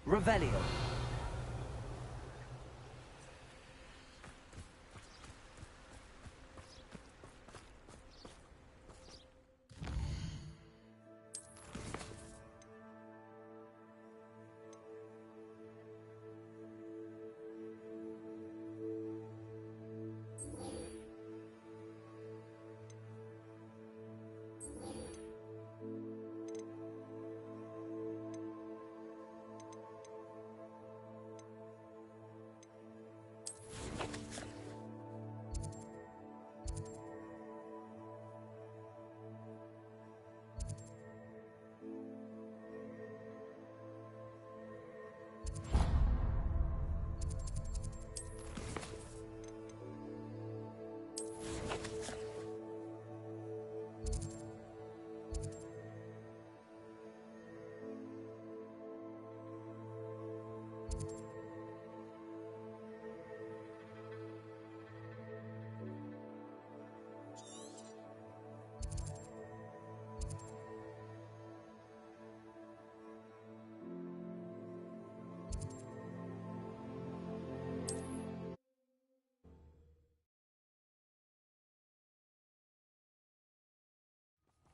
Revelio.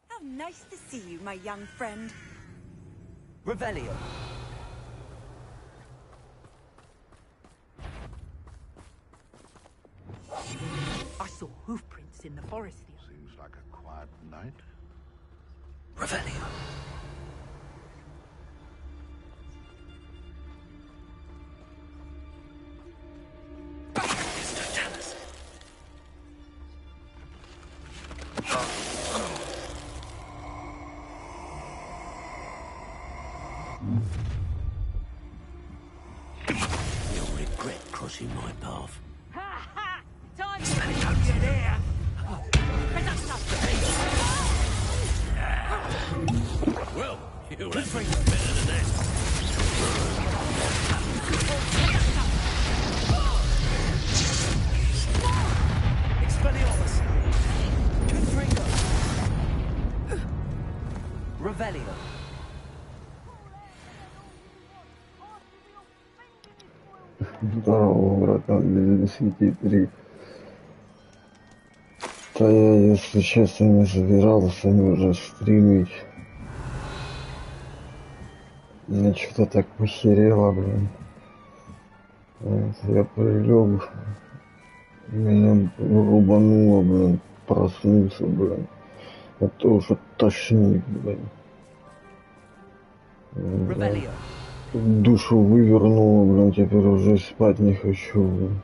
How nice to see you, my young friend. Revelio. I saw hoof prints in the forest the other. Seems like a quiet night. Revelio. You'll regret crossing my path. Ha ha! Time to get here! Well, you'll have to do better than that. Expelliarmus. Confringo. Revelio. Здорово, братан, 10-3. Да я, если честно, не собирался уже стримить. Мне что-то так похерело, блин. Вот, я прилег, меня рубануло, блин, проснулся, блин. А то уже тошнит, блин. Revelio. Душу вывернуло, блин, теперь уже спать не хочу, блин.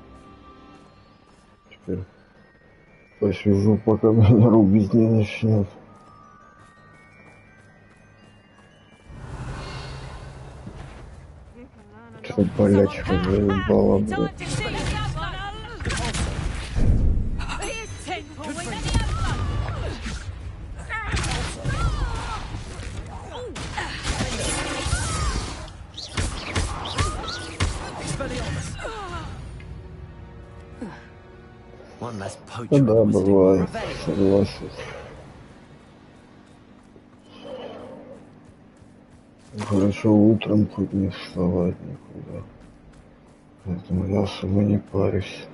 Теперь посижу, пока меня рубить не начнет. Что болячка заебала, блин. One less poacher. Да, бывает, согласен. Хорошо утром хоть не вставать никуда. Поэтому я особо не парюсь.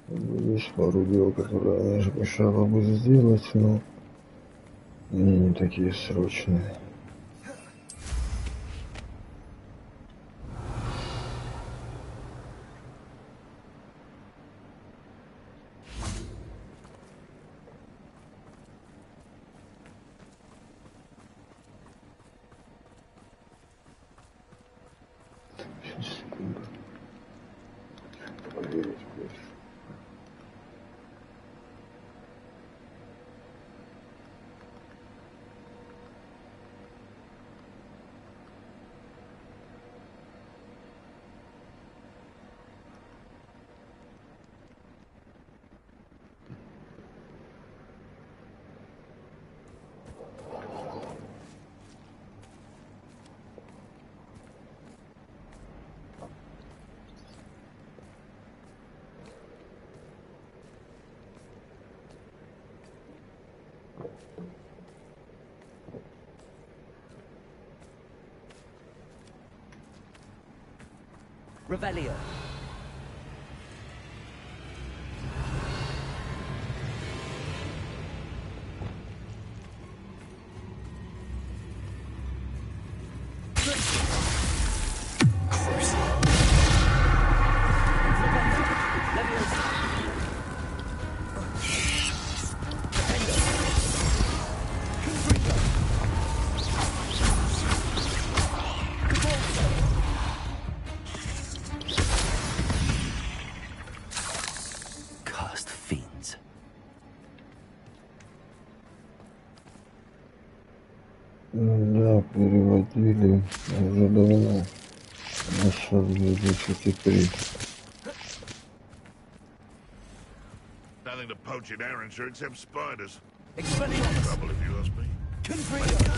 Есть пару дел, которые мне же мешало бы сделать, но они не такие срочные. Секунду. Проверить больше. Revelio. Cursed fiends. Да, переводили уже давно. Нашел 23. Nothing to poach in Arrowshire except spiders. Expelliarmus. Trouble if you ask me. Confringo.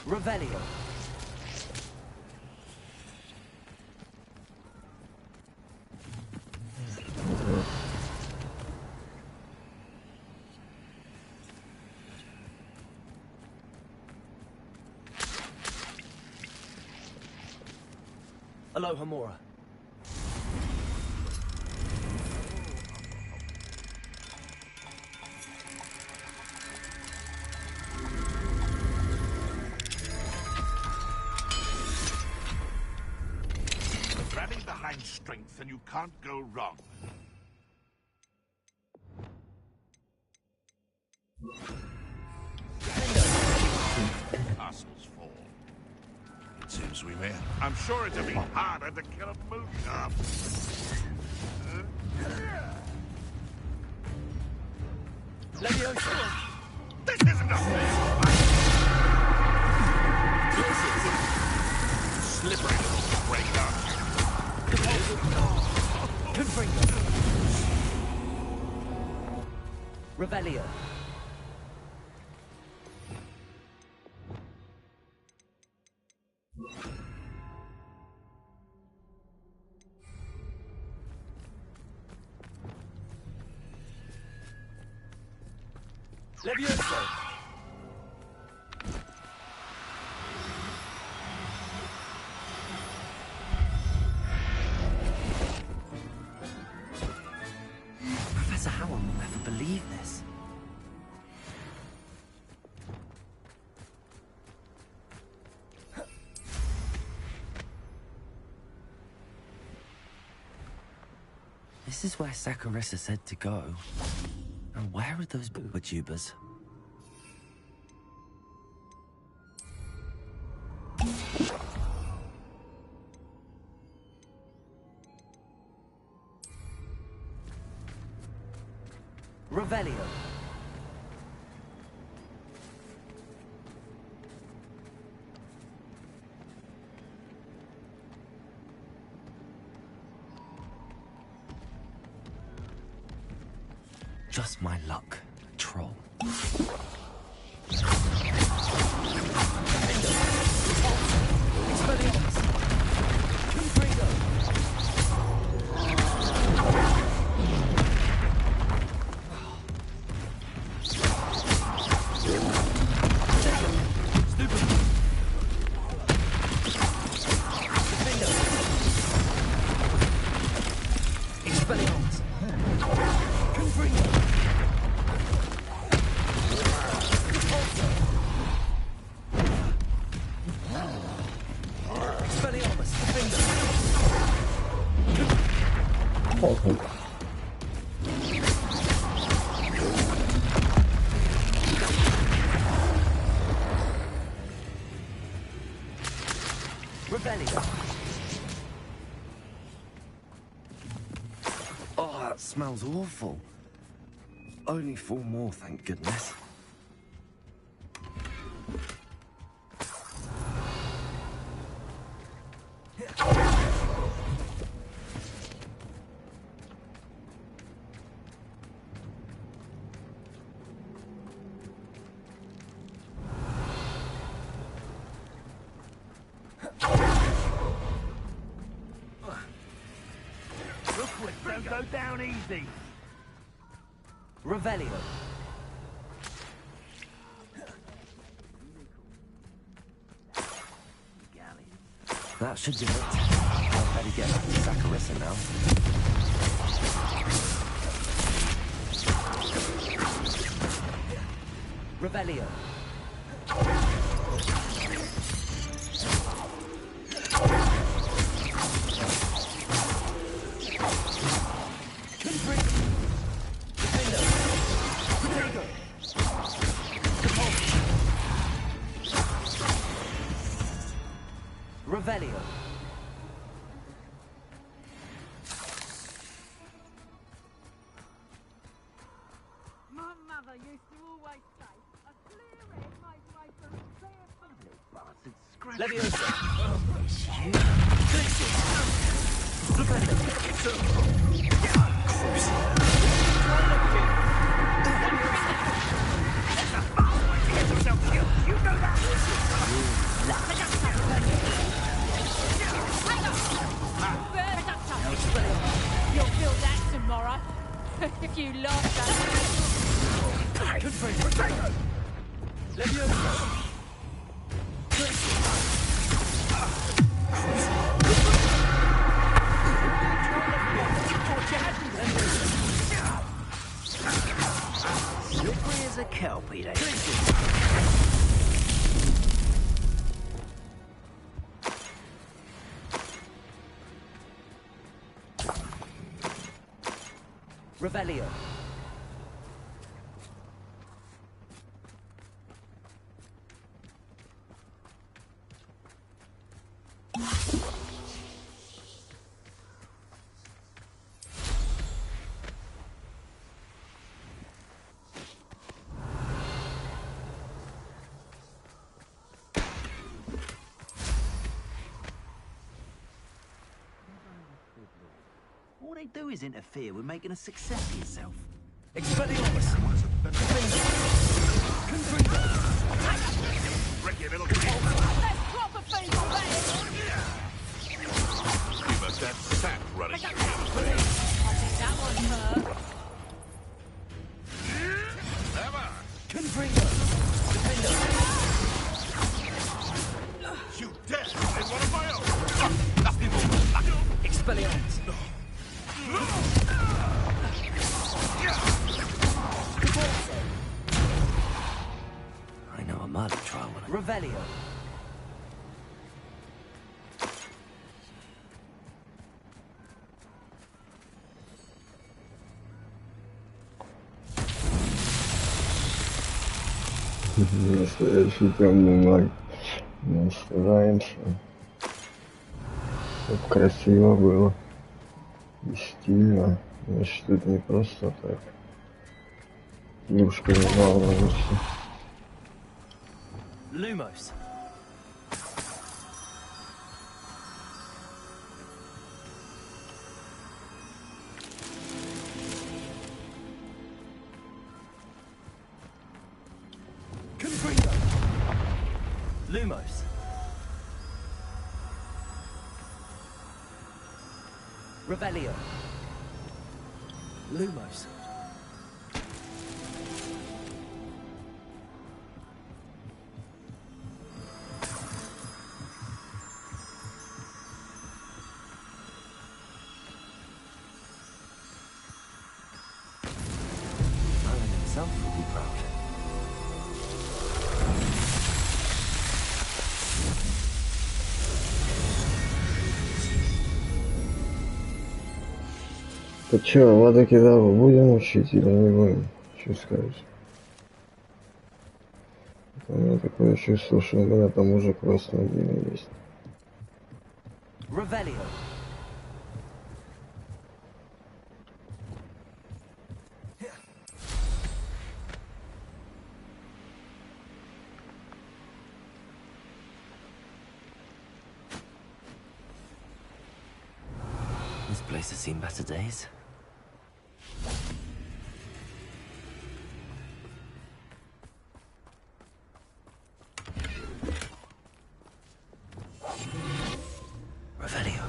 Revelio. Aloha Mora. Rally behind strength and you can't go wrong. Castles fall. It seems we may. I'm sure it'll be harder to kill a moon calf. Leviosa. This isn't a fair fight. Slippery little breaker. Confringo. Revelio. Leviosa. Professor Howell will never believe this. This is where Saccharissa said to go. And where are those booba tubers? Revelio. Just my luck, troll. Expelliarmus. Confringo. Expelliarmus. Confringo. Expelliarmus. Finger. Okay. Revelio. Oh, that smells awful. Only 4 more, thank goodness. Don't go down easy. Revelio. That should do it. I'd better get back to Saccharissa now. Revelio. Revelio. My mother used to always say, a clear head makes way for a clear family. Leviosa. You. You'll feel that tomorrow. If you laugh at Good friend. Leviosa. Slippery as a kelpie, they Revelio. all they do is interfere with making a success of yourself. Expelliarmus. Ricky, little That's proper food for that. Give us that sap running. I think that one hurt. Never. Confringo. You dead in one of my own. Nothing more. Expelliarmus. I know a might try one. Revelio. Настоящий темный маг. Мы стараемся, чтобы красиво было и стильно. Значит, это не просто так. Девушка не балуется. Lumos. Confringo. Lumos. Revelio. Lumos. Merlin himself will be proud. Так чё, Лада Кедавру будем учить или не будем? Что скажешь? У меня такое чувство, что у меня там уже квест на деле есть. Revelio. This place has seen better days. Revelio.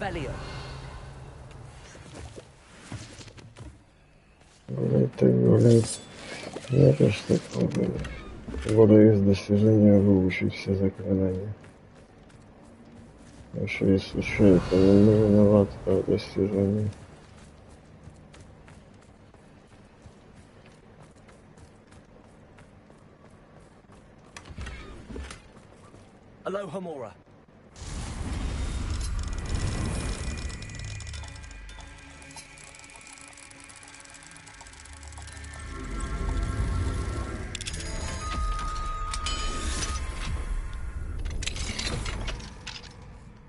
Revelio. Гулять так гулять. Я тоже так пробую. Года из достижения выучить все заклинания. А что если что, это не виноват в достижении. Aloha Mora.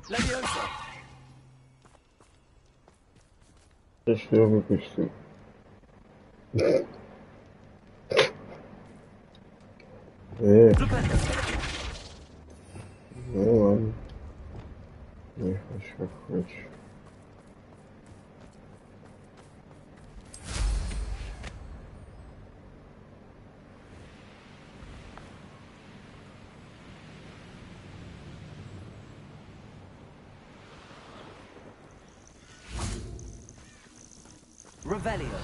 Leviosa. Что я выпустил? Ну ладно. Не хочешь, как хочешь. Revelio.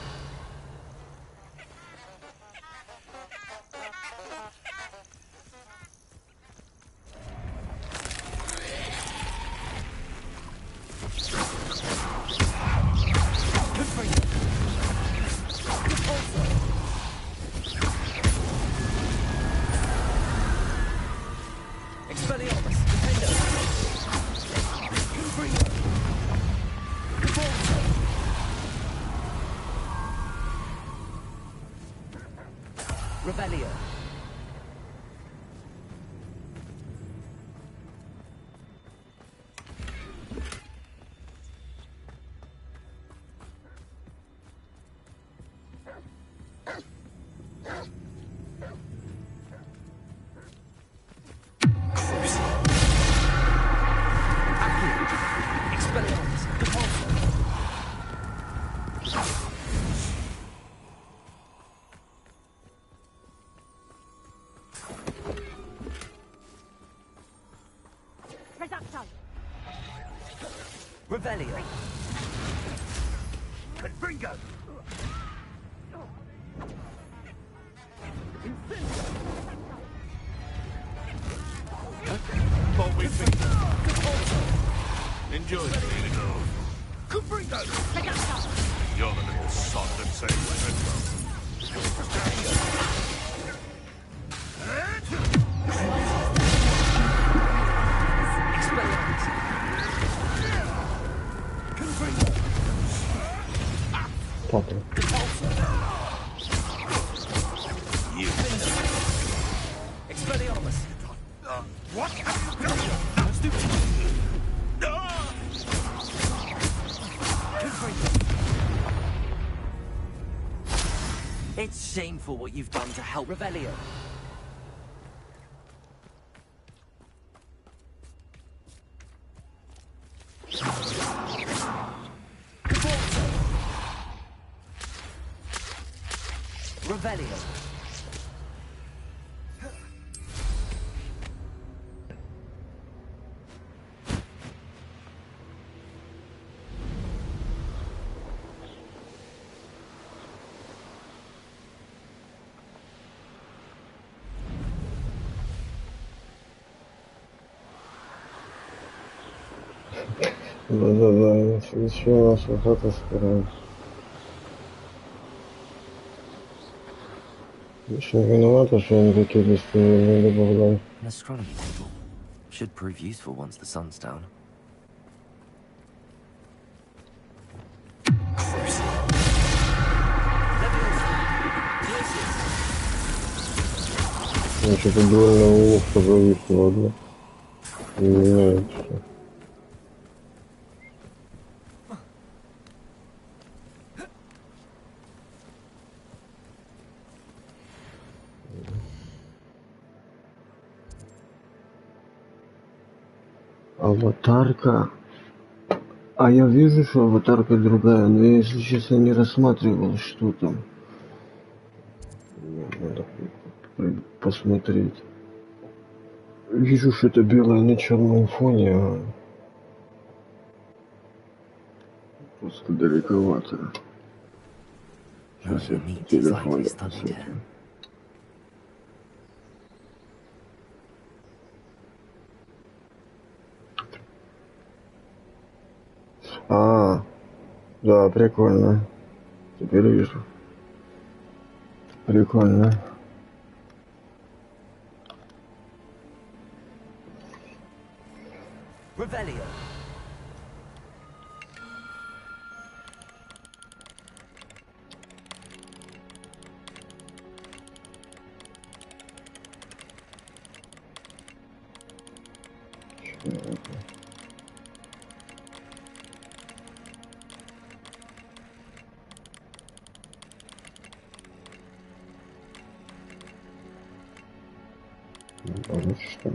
Expelliarmus. Defendo. Confringo. Cavolso. Revelio. Expelliarmus. Cavolso. Reducto. Revelio. Confringo. What we think. Enjoy it. Confringo. Reducto. You're the little sod that saves my head. Expelliarmus. Confringo. Папа. Cavolso. You. Expelliarmus. What have you done? Stupid. It's shameful what you've done to help Revelio. Revelio. Да-да-да, еще наша хата скоро. Еще не виновата, что он такие листы не добавлял. An astronomy table. Should prove useful once the sun's down. Ну, что-то довольно ловко зависло, ладно. Не меняется. Аватарка. А я вижу, что аватарка другая, но я, если честно, не рассматривал, что там. Надо посмотреть. Вижу, что это белое на черном фоне, а Просто далековато. Сейчас я телефон посмотрю. А, да, прикольно. Теперь вижу. Прикольно. Revelio. Что?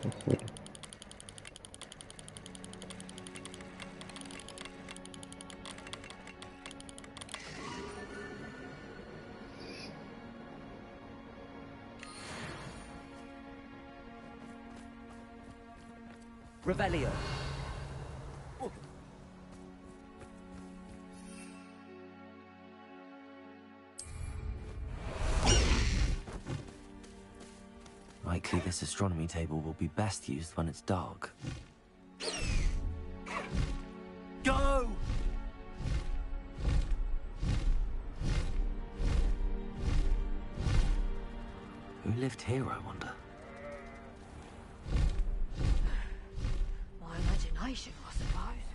Походу. Revelio. Likely this astronomy table will be best used when it's dark. Go! Who lived here, I wonder? My imagination, I suppose.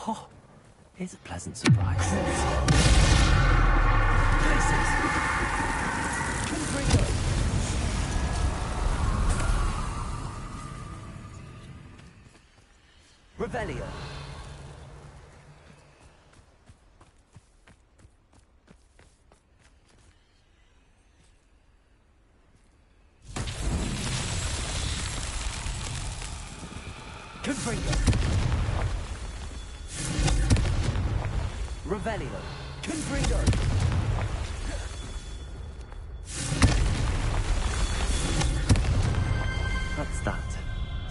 Oh, here's a pleasant surprise. Places. Confringo. Revelio. Confringo. Revelio. Confringo. That's that.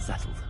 Settled.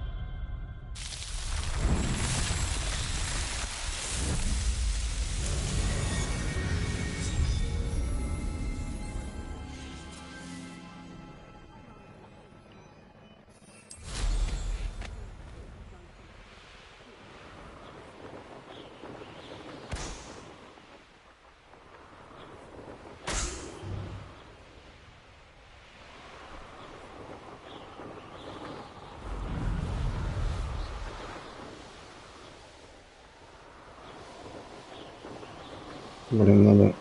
Блин, надо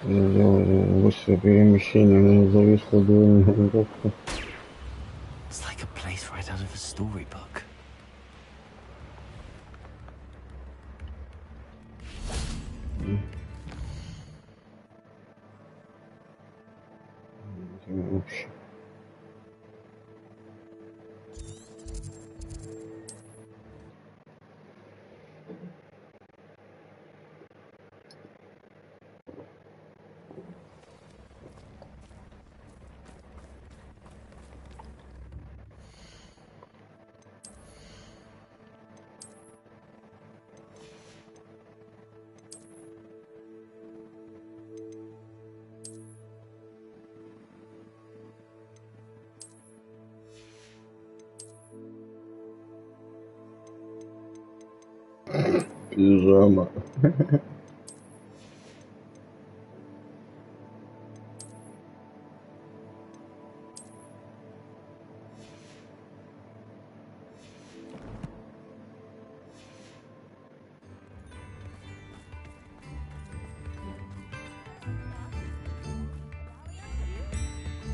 сделать быстрое перемещение, но зависло довольно как-то. It's like a place right out of a storybook. Вообще. Пижама.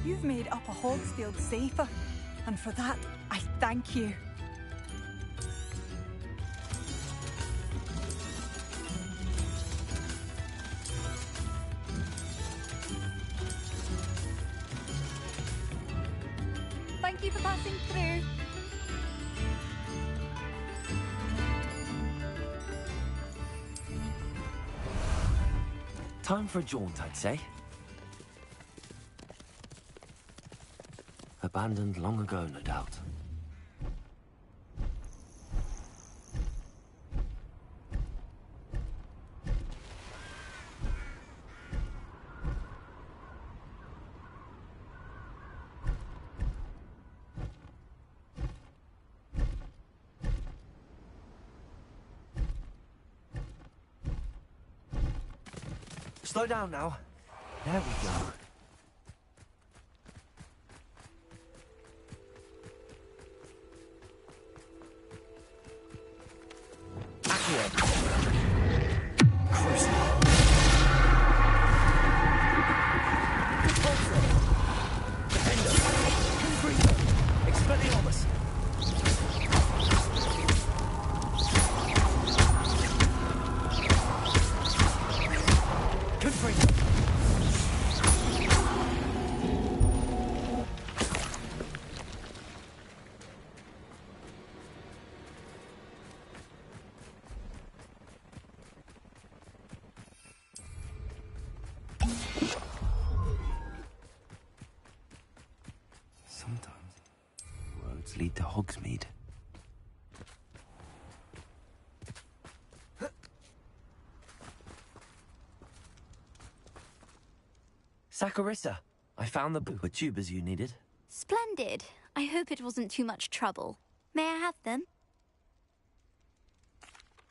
You've made Upper Hogsfield safer, and for that, I thank you. you for passing through. Time for a jaunt, I'd say. Abandoned long ago, no doubt. Slow down now. There we go. Sometimes roads lead to Hogsmeade. Saccharissa, I found the booper tubers you needed. Splendid. I hope it wasn't too much trouble. May I have them?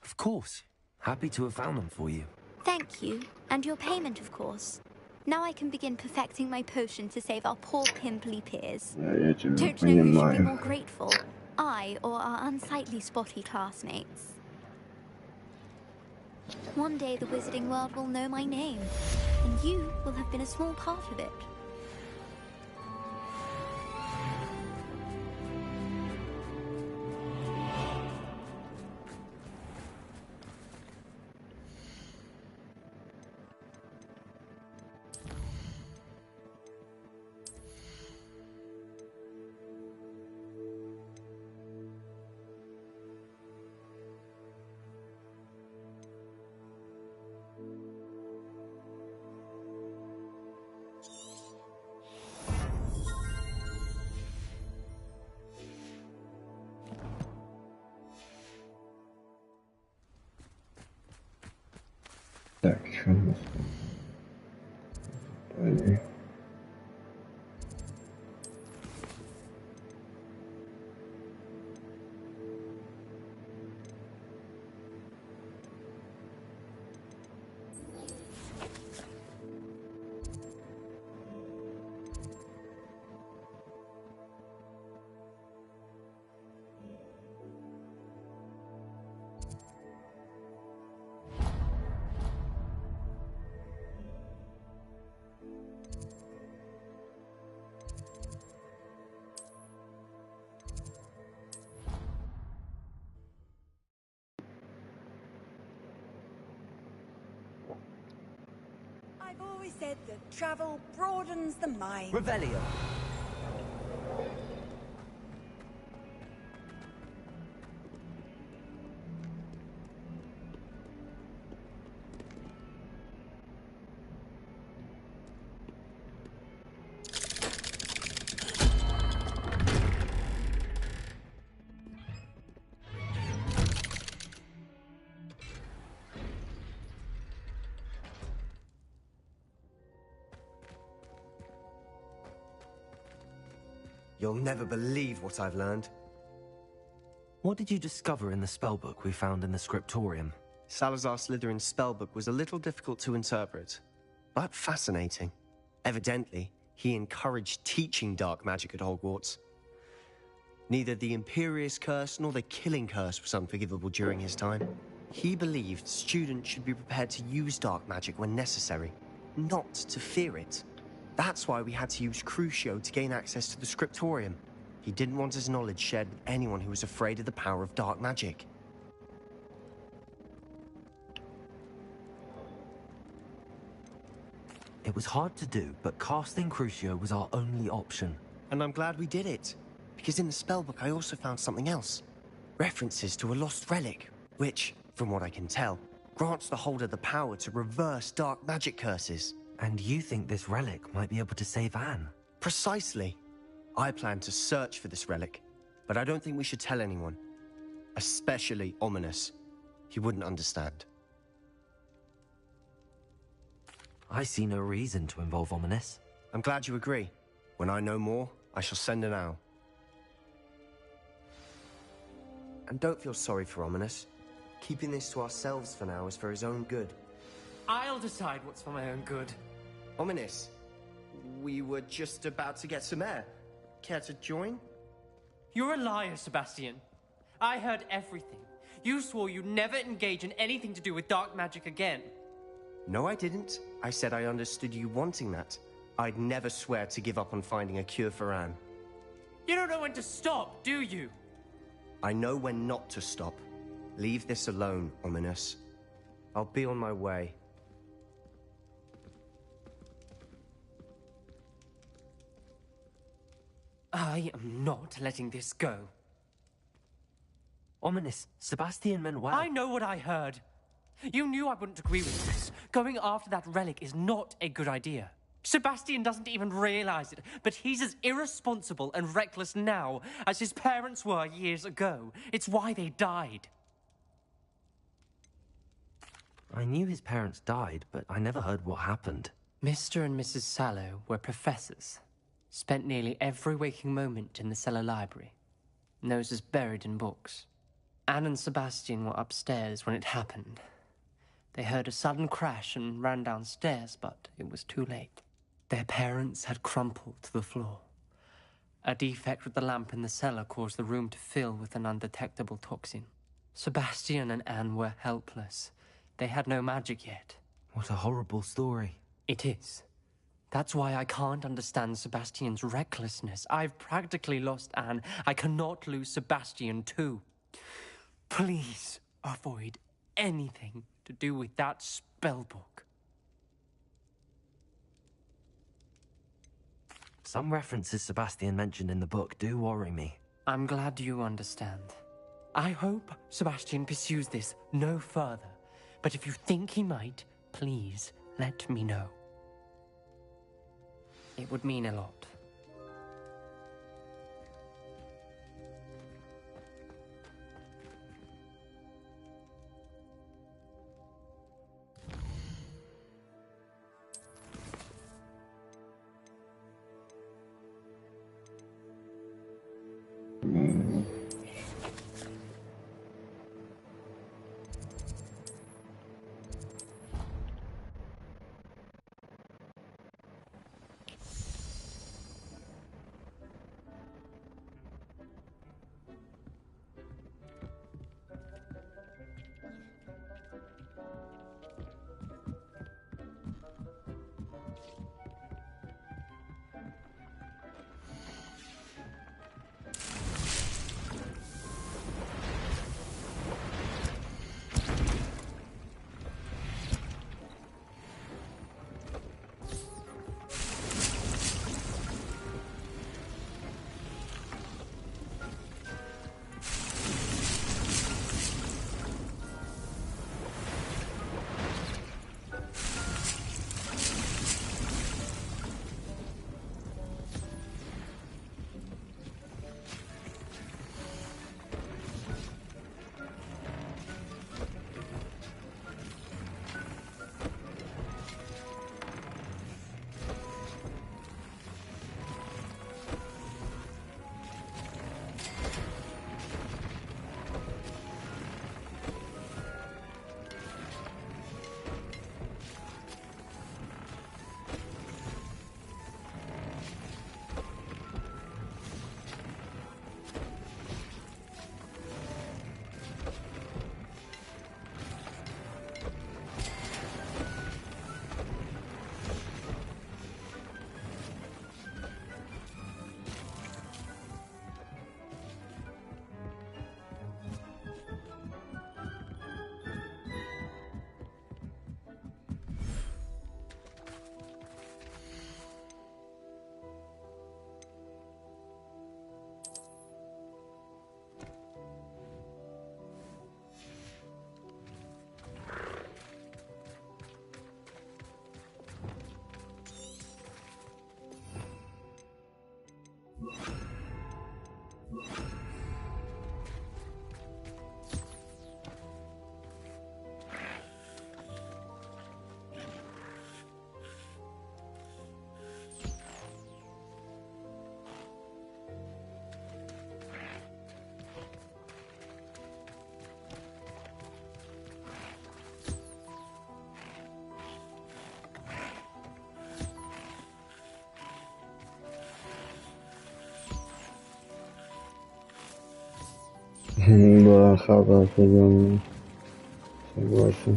Of course. Happy to have found them for you. Thank you. And your payment, of course. Now I can begin perfecting my potion to save our poor pimply peers. Я тебя Don't know who should be more понимаю. grateful, I or our unsightly spotty classmates. One day the wizarding world will know my name, and you will have been a small part of it. Так, что у нас? Пойди. I've always said that travel broadens the mind. Revelio. You'll never believe what I've learned. What did you discover in the spellbook we found in the scriptorium? Salazar Slytherin's spellbook was a little difficult to interpret, but fascinating. Evidently, he encouraged teaching dark magic at Hogwarts. Neither the Imperious Curse nor the Killing Curse was unforgivable during his time. He believed students should be prepared to use dark magic when necessary, not to fear it. That's why we had to use Crucio to gain access to the scriptorium. He didn't want his knowledge shared with anyone who was afraid of the power of dark magic. It was hard to do, but casting Crucio was our only option. And I'm glad we did it. Because in the spellbook I also found something else. References to a lost relic, which, from what I can tell, grants the holder the power to reverse dark magic curses. And you think this relic might be able to save Anne? Precisely. I plan to search for this relic, but I don't think we should tell anyone. Especially Ominous. He wouldn't understand. I see no reason to involve Ominous. I'm glad you agree. When I know more, I shall send an owl. And don't feel sorry for Ominous. Keeping this to ourselves for now is for his own good. I'll decide what's for my own good. Ominous, we were just about to get some air. Care to join? You're a liar, Sebastian. I heard everything. You swore you'd never engage in anything to do with dark magic again. No, I didn't. I said I understood you wanting that. I'd never swear to give up on finding a cure for Anne. You don't know when to stop, do you? I know when not to stop. Leave this alone, Ominous. I'll be on my way. I am not letting this go. Ominous, Sebastian meant well. I know what I heard. You knew I wouldn't agree with this. Going after that relic is not a good idea. Sebastian doesn't even realize it, but he's as irresponsible and reckless now as his parents were years ago. It's why they died. I knew his parents died, but I never heard what happened. Mr. and Mrs. Sallow were professors. Spent nearly every waking moment in the cellar library. Noses buried in books. Anne and Sebastian were upstairs when it happened. They heard a sudden crash and ran downstairs, but it was too late. Their parents had crumpled to the floor. A defect with the lamp in the cellar caused the room to fill with an undetectable toxin. Sebastian and Anne were helpless. They had no magic yet. What a horrible story. It is. That's why I can't understand Sebastian's recklessness. I've practically lost Anne. I cannot lose Sebastian too. Please avoid anything to do with that spellbook. Some references Sebastian mentioned in the book do worry me. I'm glad you understand. I hope Sebastian pursues this no further. But if you think he might, please let me know. It would mean a lot. Да, хата определенно. Согласен.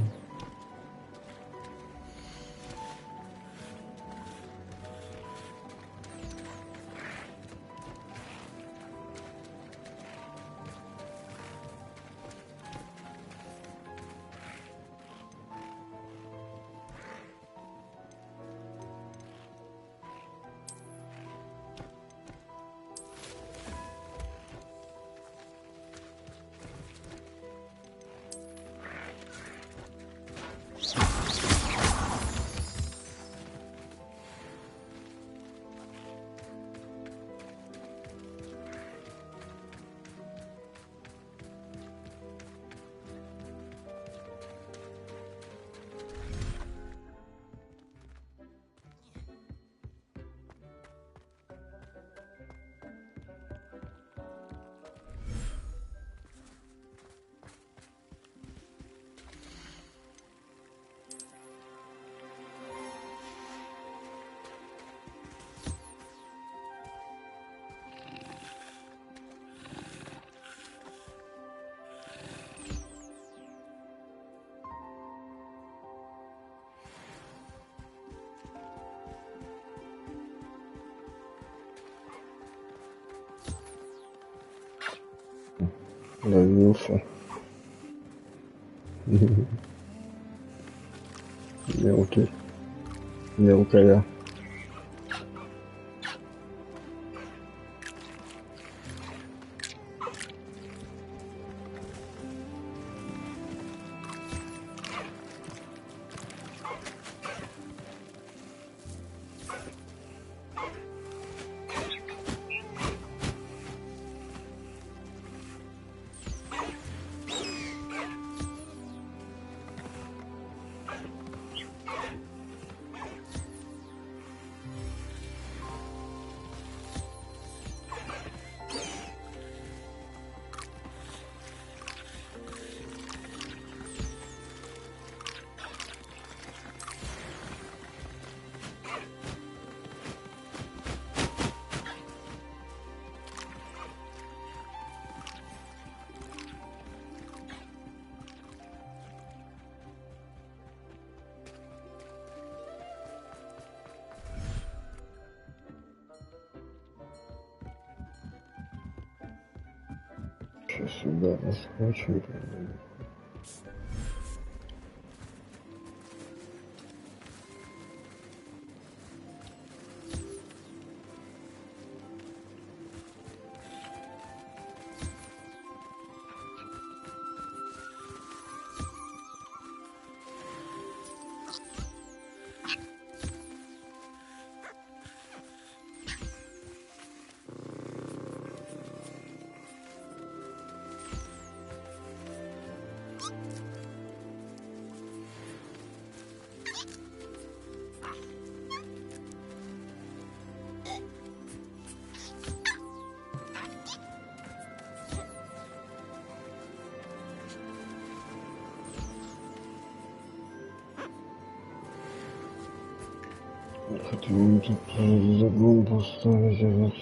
Добился. Мелкий. Мелкая. Сюда раскручиваем. Хотел тут загон поставить этот.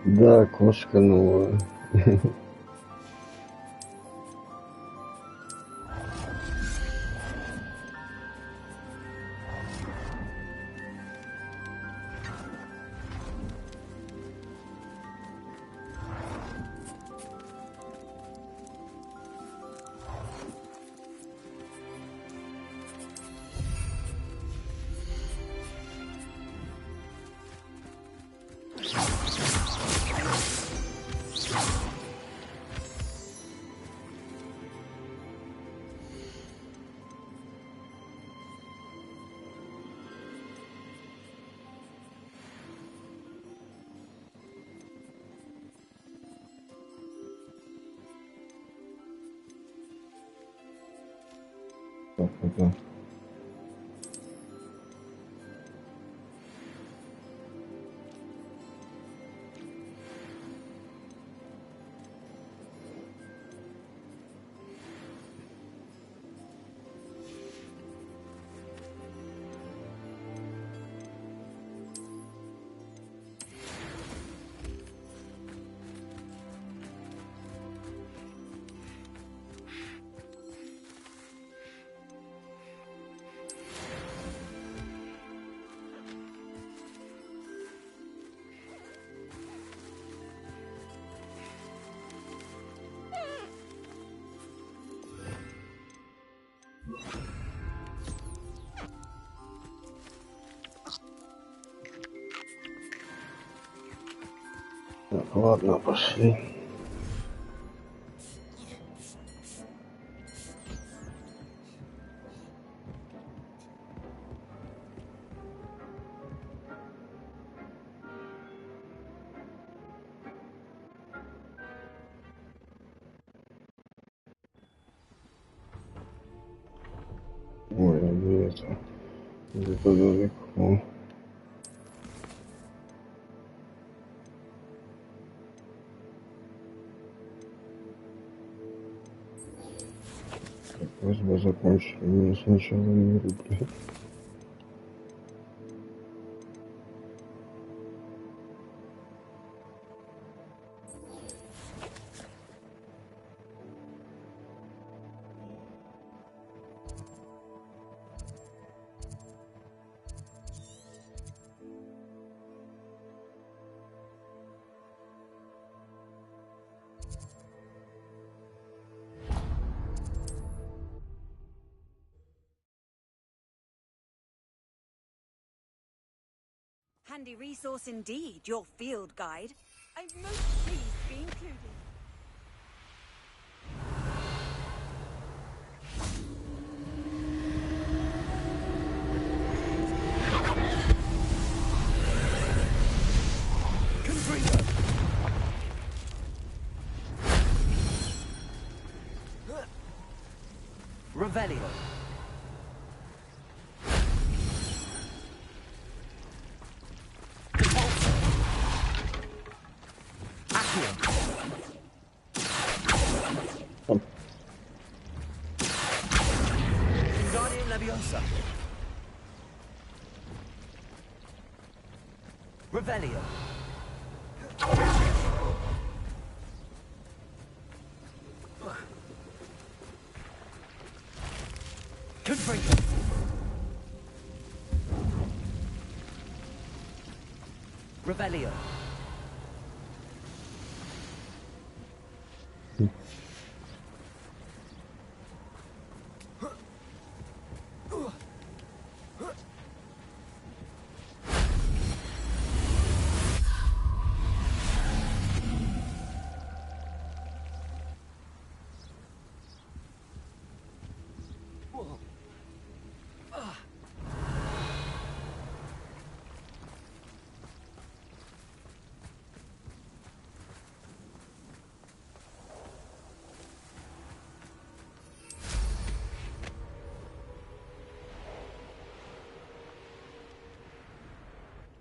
Да, кошка новая. Да. Так, ладно, пошли. Ой, где это? Где-то далеко. Просьба закончить мне сначала игру, блядь. Handy resource indeed, your field guide. I'm most pleased to be included. Revelio. Guardian Leviosa. Revelio. Confringo. Revelio.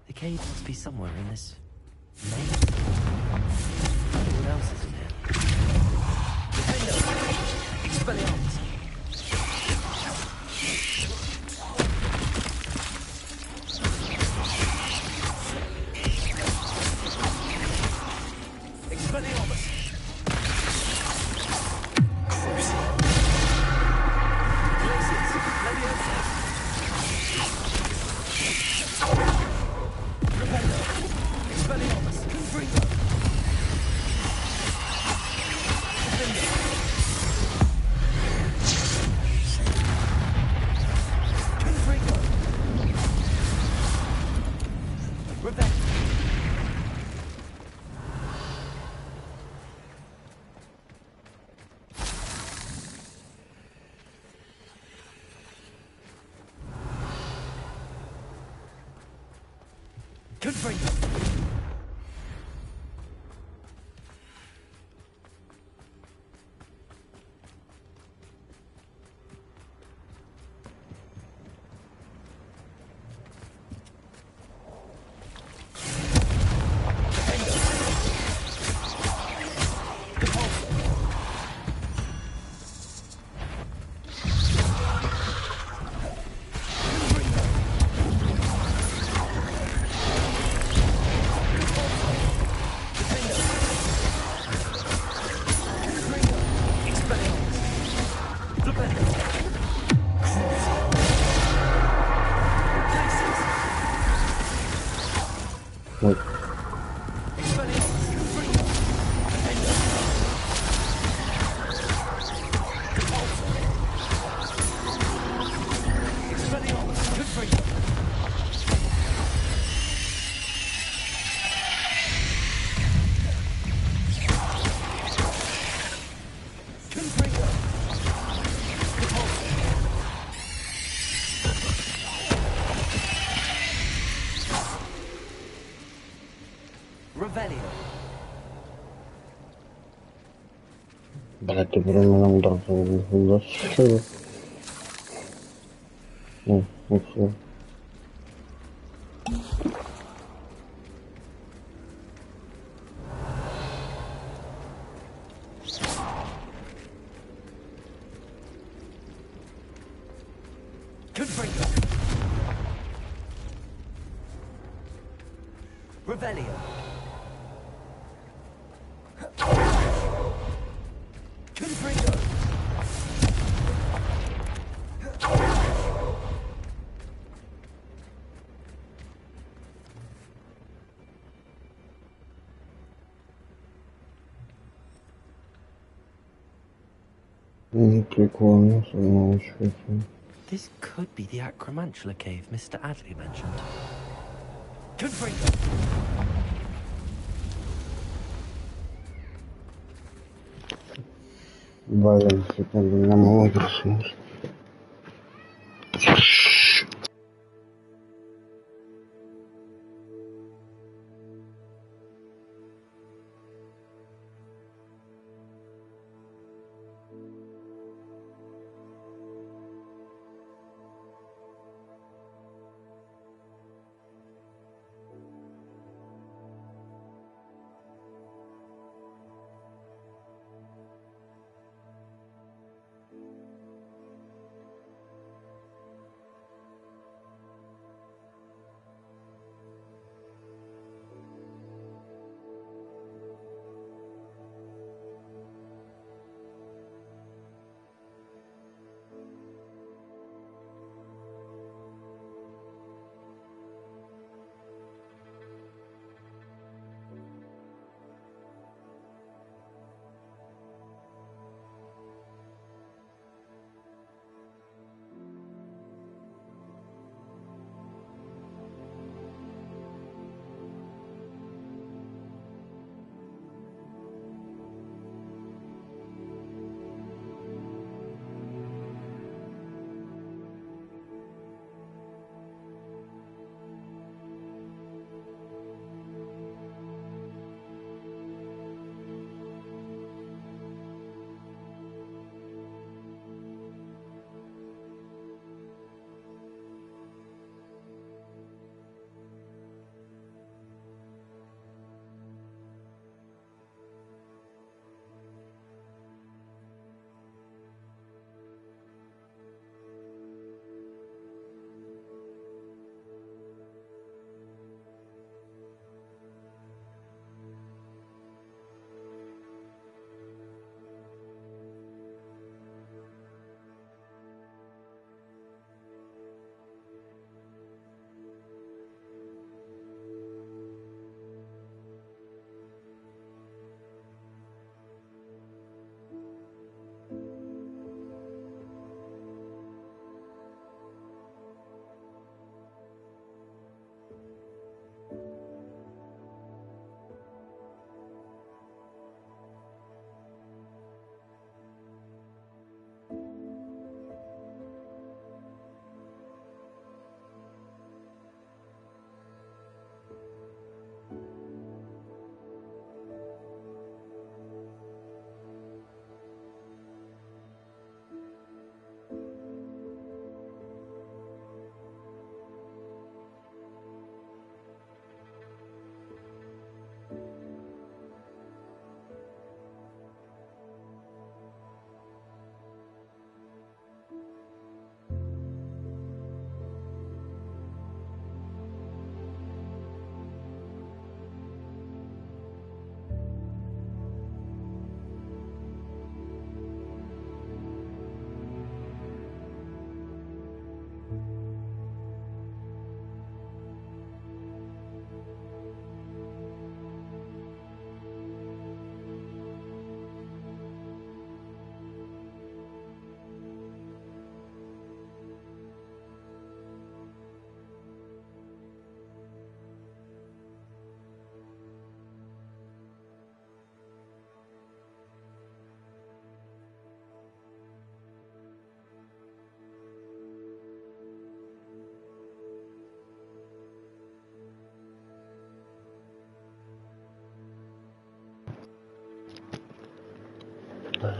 The cave must be somewhere in this maze. What else is in here? Defendo! Expelliarmus! Expelliarmus! Glacius! Leviosa! Expelliarmus! Confringo! Defender! Confringo! Revenge! Confringo! Вот. Revelio. Блять, ты прямо нам удар что? Ну, все. Confringo. Revelio. Confringo. Прикольно, самоучка. This could be the Acromantula cave Mr. Adley mentioned. Confringo. Блин, секунду, меня мало проснулся.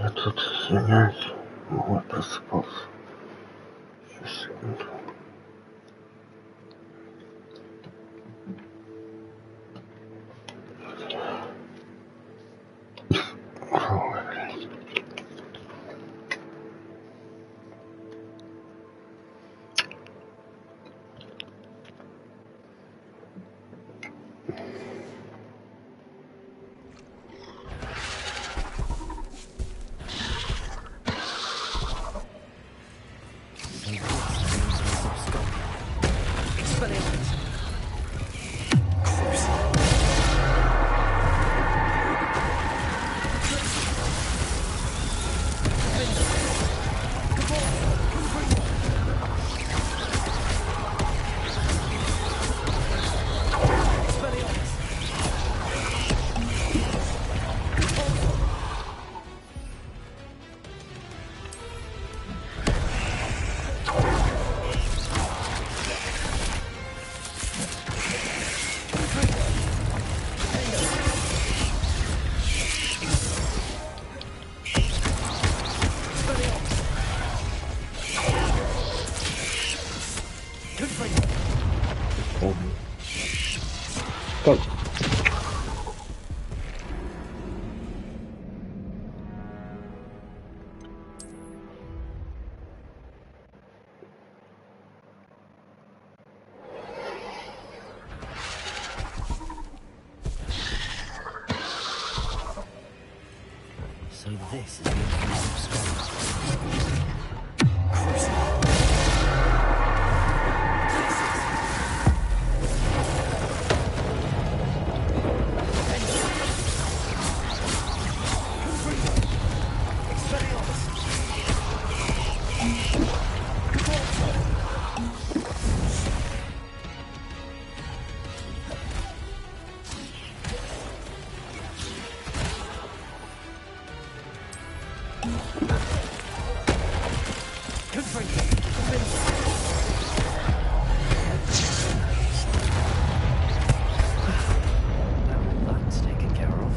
Я тут извиняюсь. Вот, просыпался. Сейчас, секунду. Ой, блин. Так. So this is the increase of scrolls. That's taken care of.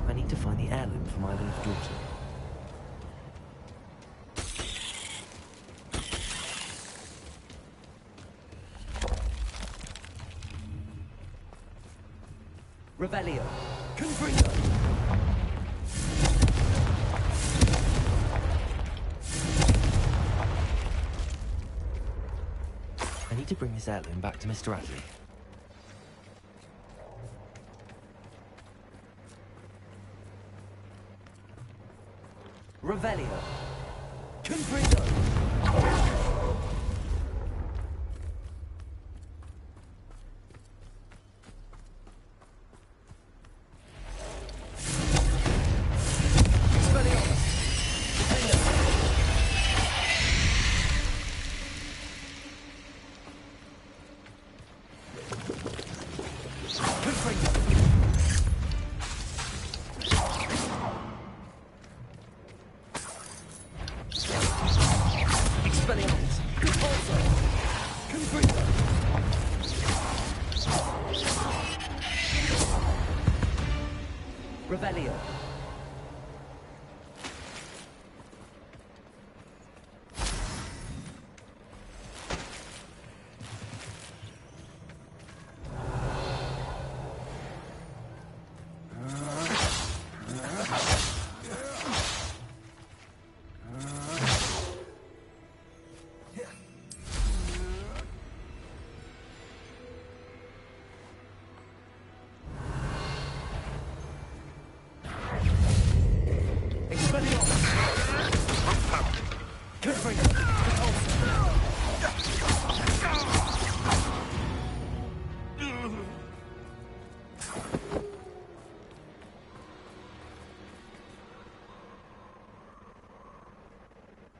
I need to find the heirloom for my little daughter. Revelio. Confringo. I need to bring this heirloom back to Mr. Radley. Revelio. Confringo. Revelio.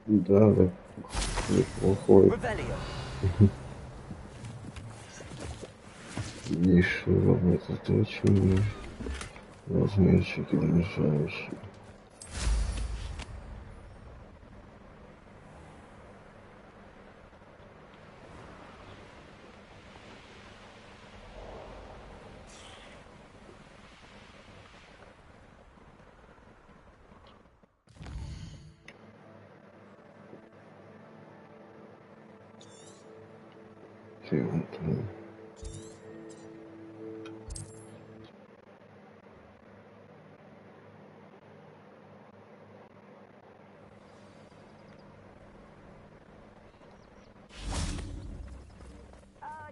Да, уходит. Еще вам это очень размерчики дорожающие. достигнуто.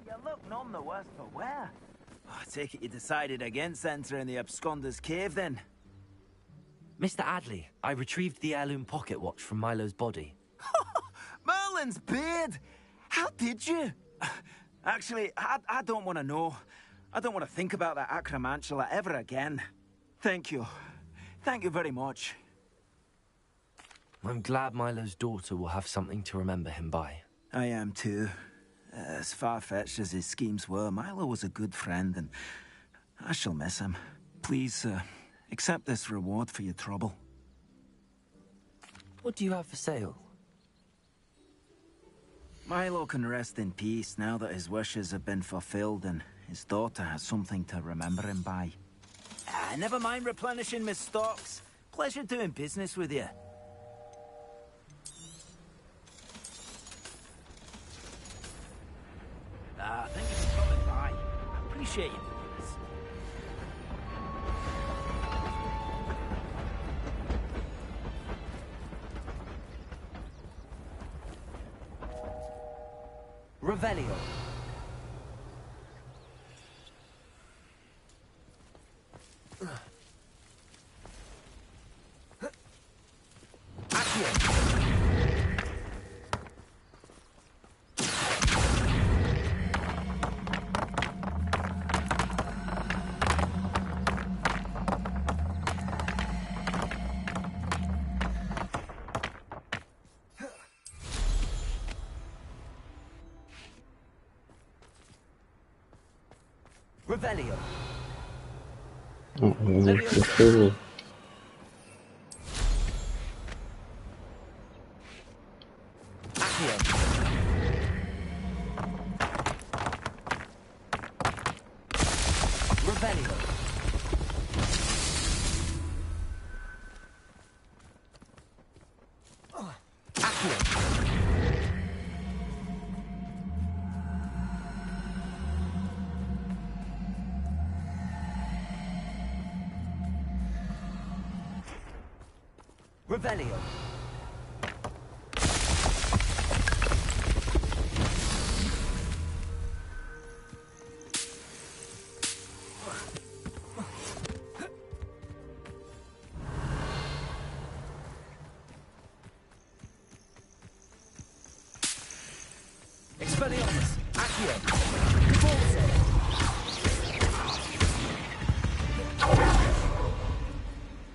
You look none the worse for wear. I take it you decided against entering the absconder's cave, then? Mr. Adley, I retrieved the heirloom pocket watch from Milo's body. Merlin's beard! How did you? Actually, I don't want to know. I don't want to think about that acromantula ever again. Thank you. Thank you very much. I'm glad Milo's daughter will have something to remember him by. I am too. As far-fetched as his schemes were, Milo was a good friend, and I shall miss him. Please, accept this reward for your trouble. What do you have for sale? Milo can rest in peace now that his wishes have been fulfilled and his daughter has something to remember him by. Never mind replenishing my stocks. Pleasure doing business with you. Thank you for coming by. I appreciate you doing this. Revelio. Revelio. Хорошо. Revelio. Revelio. Expelliarmus. Accio. Convulso.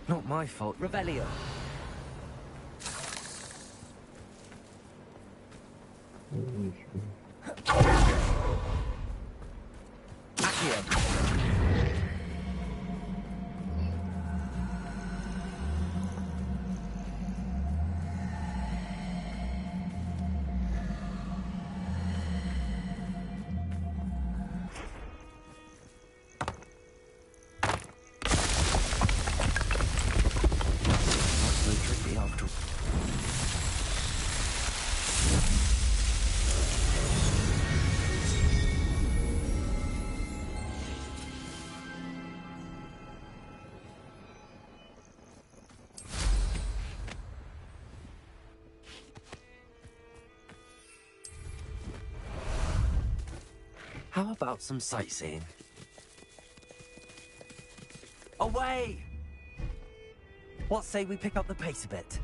Not my fault. Revelio. How about some sightseeing? Away! What say we pick up the pace a bit?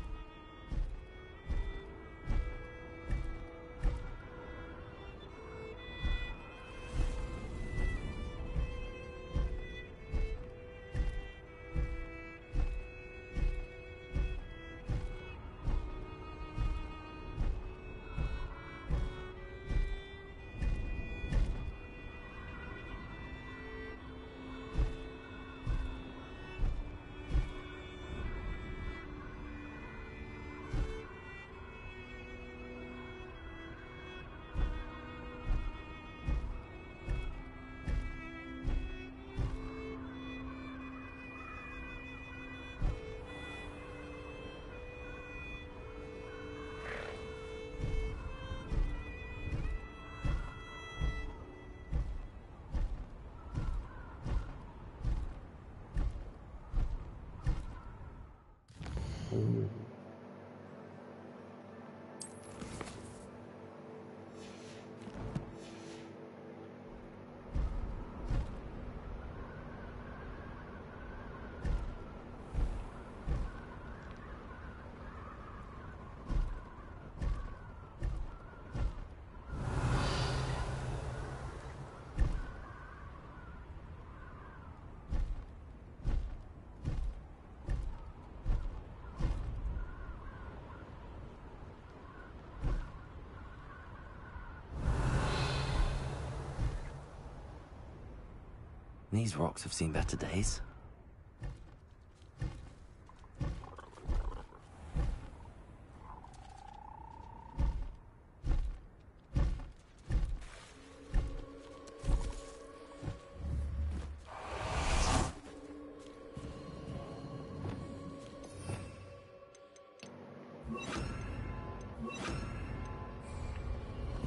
These rocks have seen better days.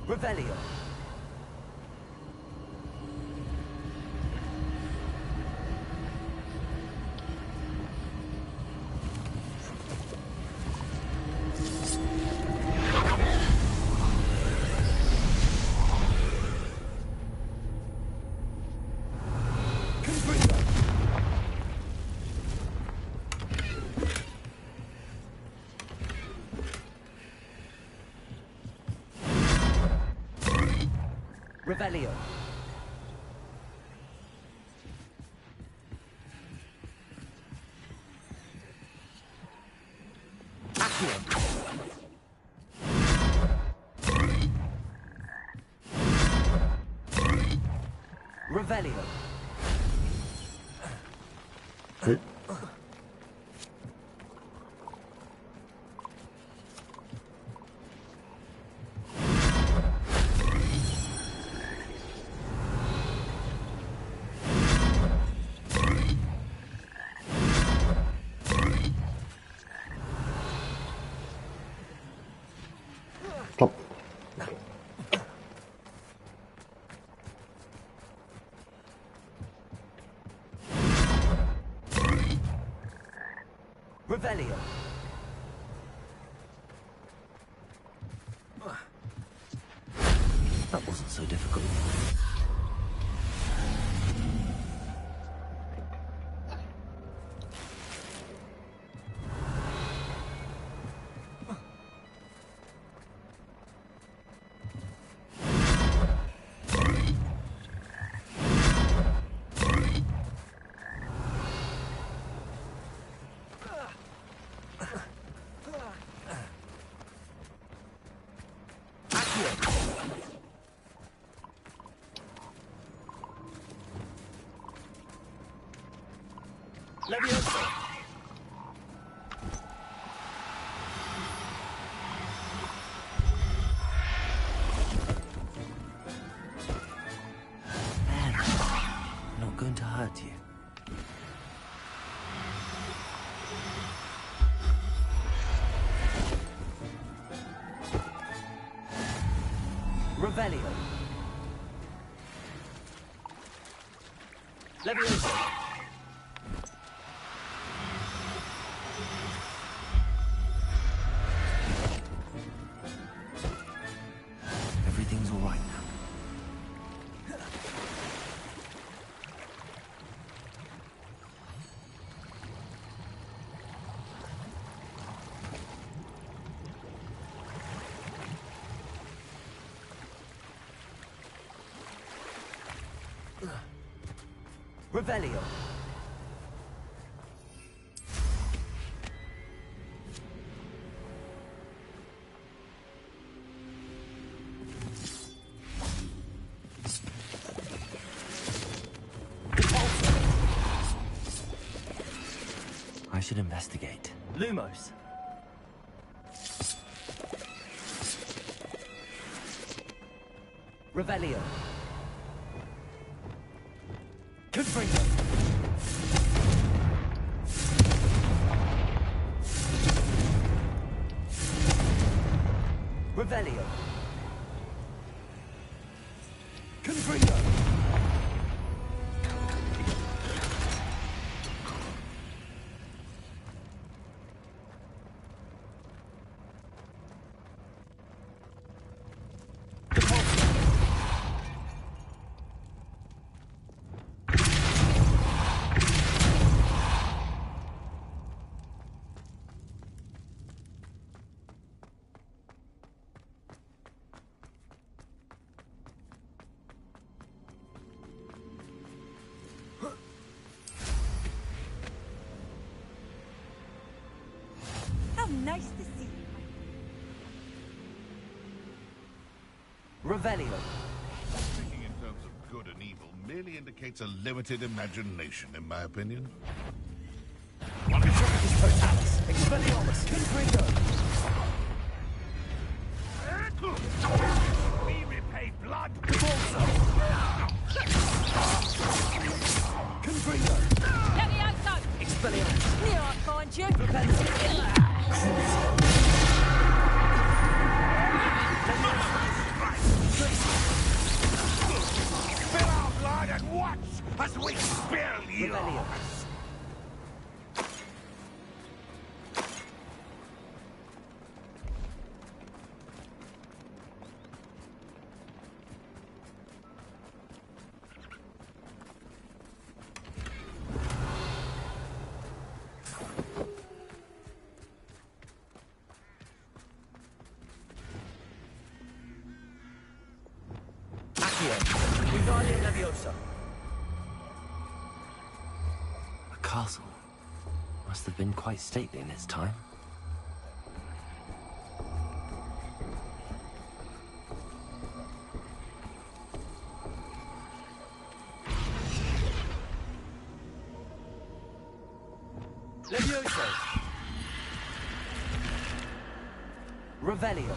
Revelio. Revelio. Accio. Revelio. Stop. Revelio. That wasn't so difficult. Leviosa. I'm not going to hurt you. Revelio. Leviosa. Everything's all right now. Revelio. I should investigate. Lumos. Revelio. Confringo. Revelio. Confringo. Nice to see you. Revelio. Thinking in terms of good and evil merely indicates a limited imagination, in my opinion. We repay blood. Let me out, though! Here I find you! Spill our blood and watch as we spill yours. A castle. Must have been quite stately in its time. Levioso. Revelio.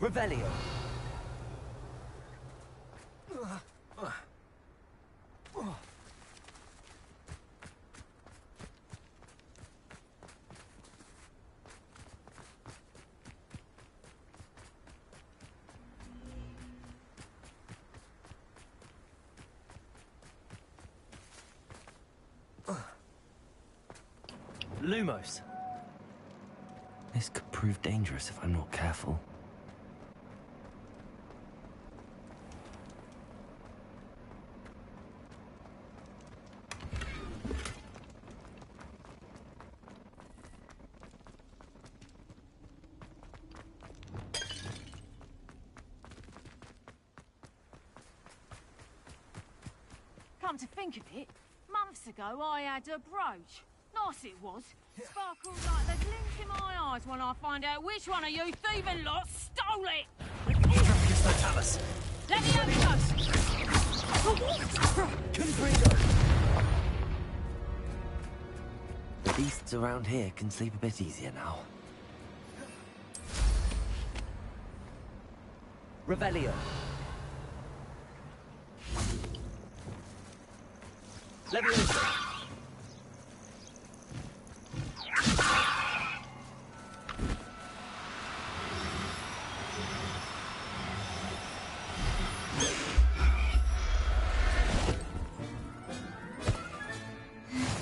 Revelio. Lumos. This could prove dangerous if I'm not careful. Come to think of it, months ago I had a brooch. Nice it was. Sparkled like the glint in my eyes when I find out which one of you thieving lot stole it! Let me have it! The beasts around here can sleep a bit easier now. Revelio. Levioso.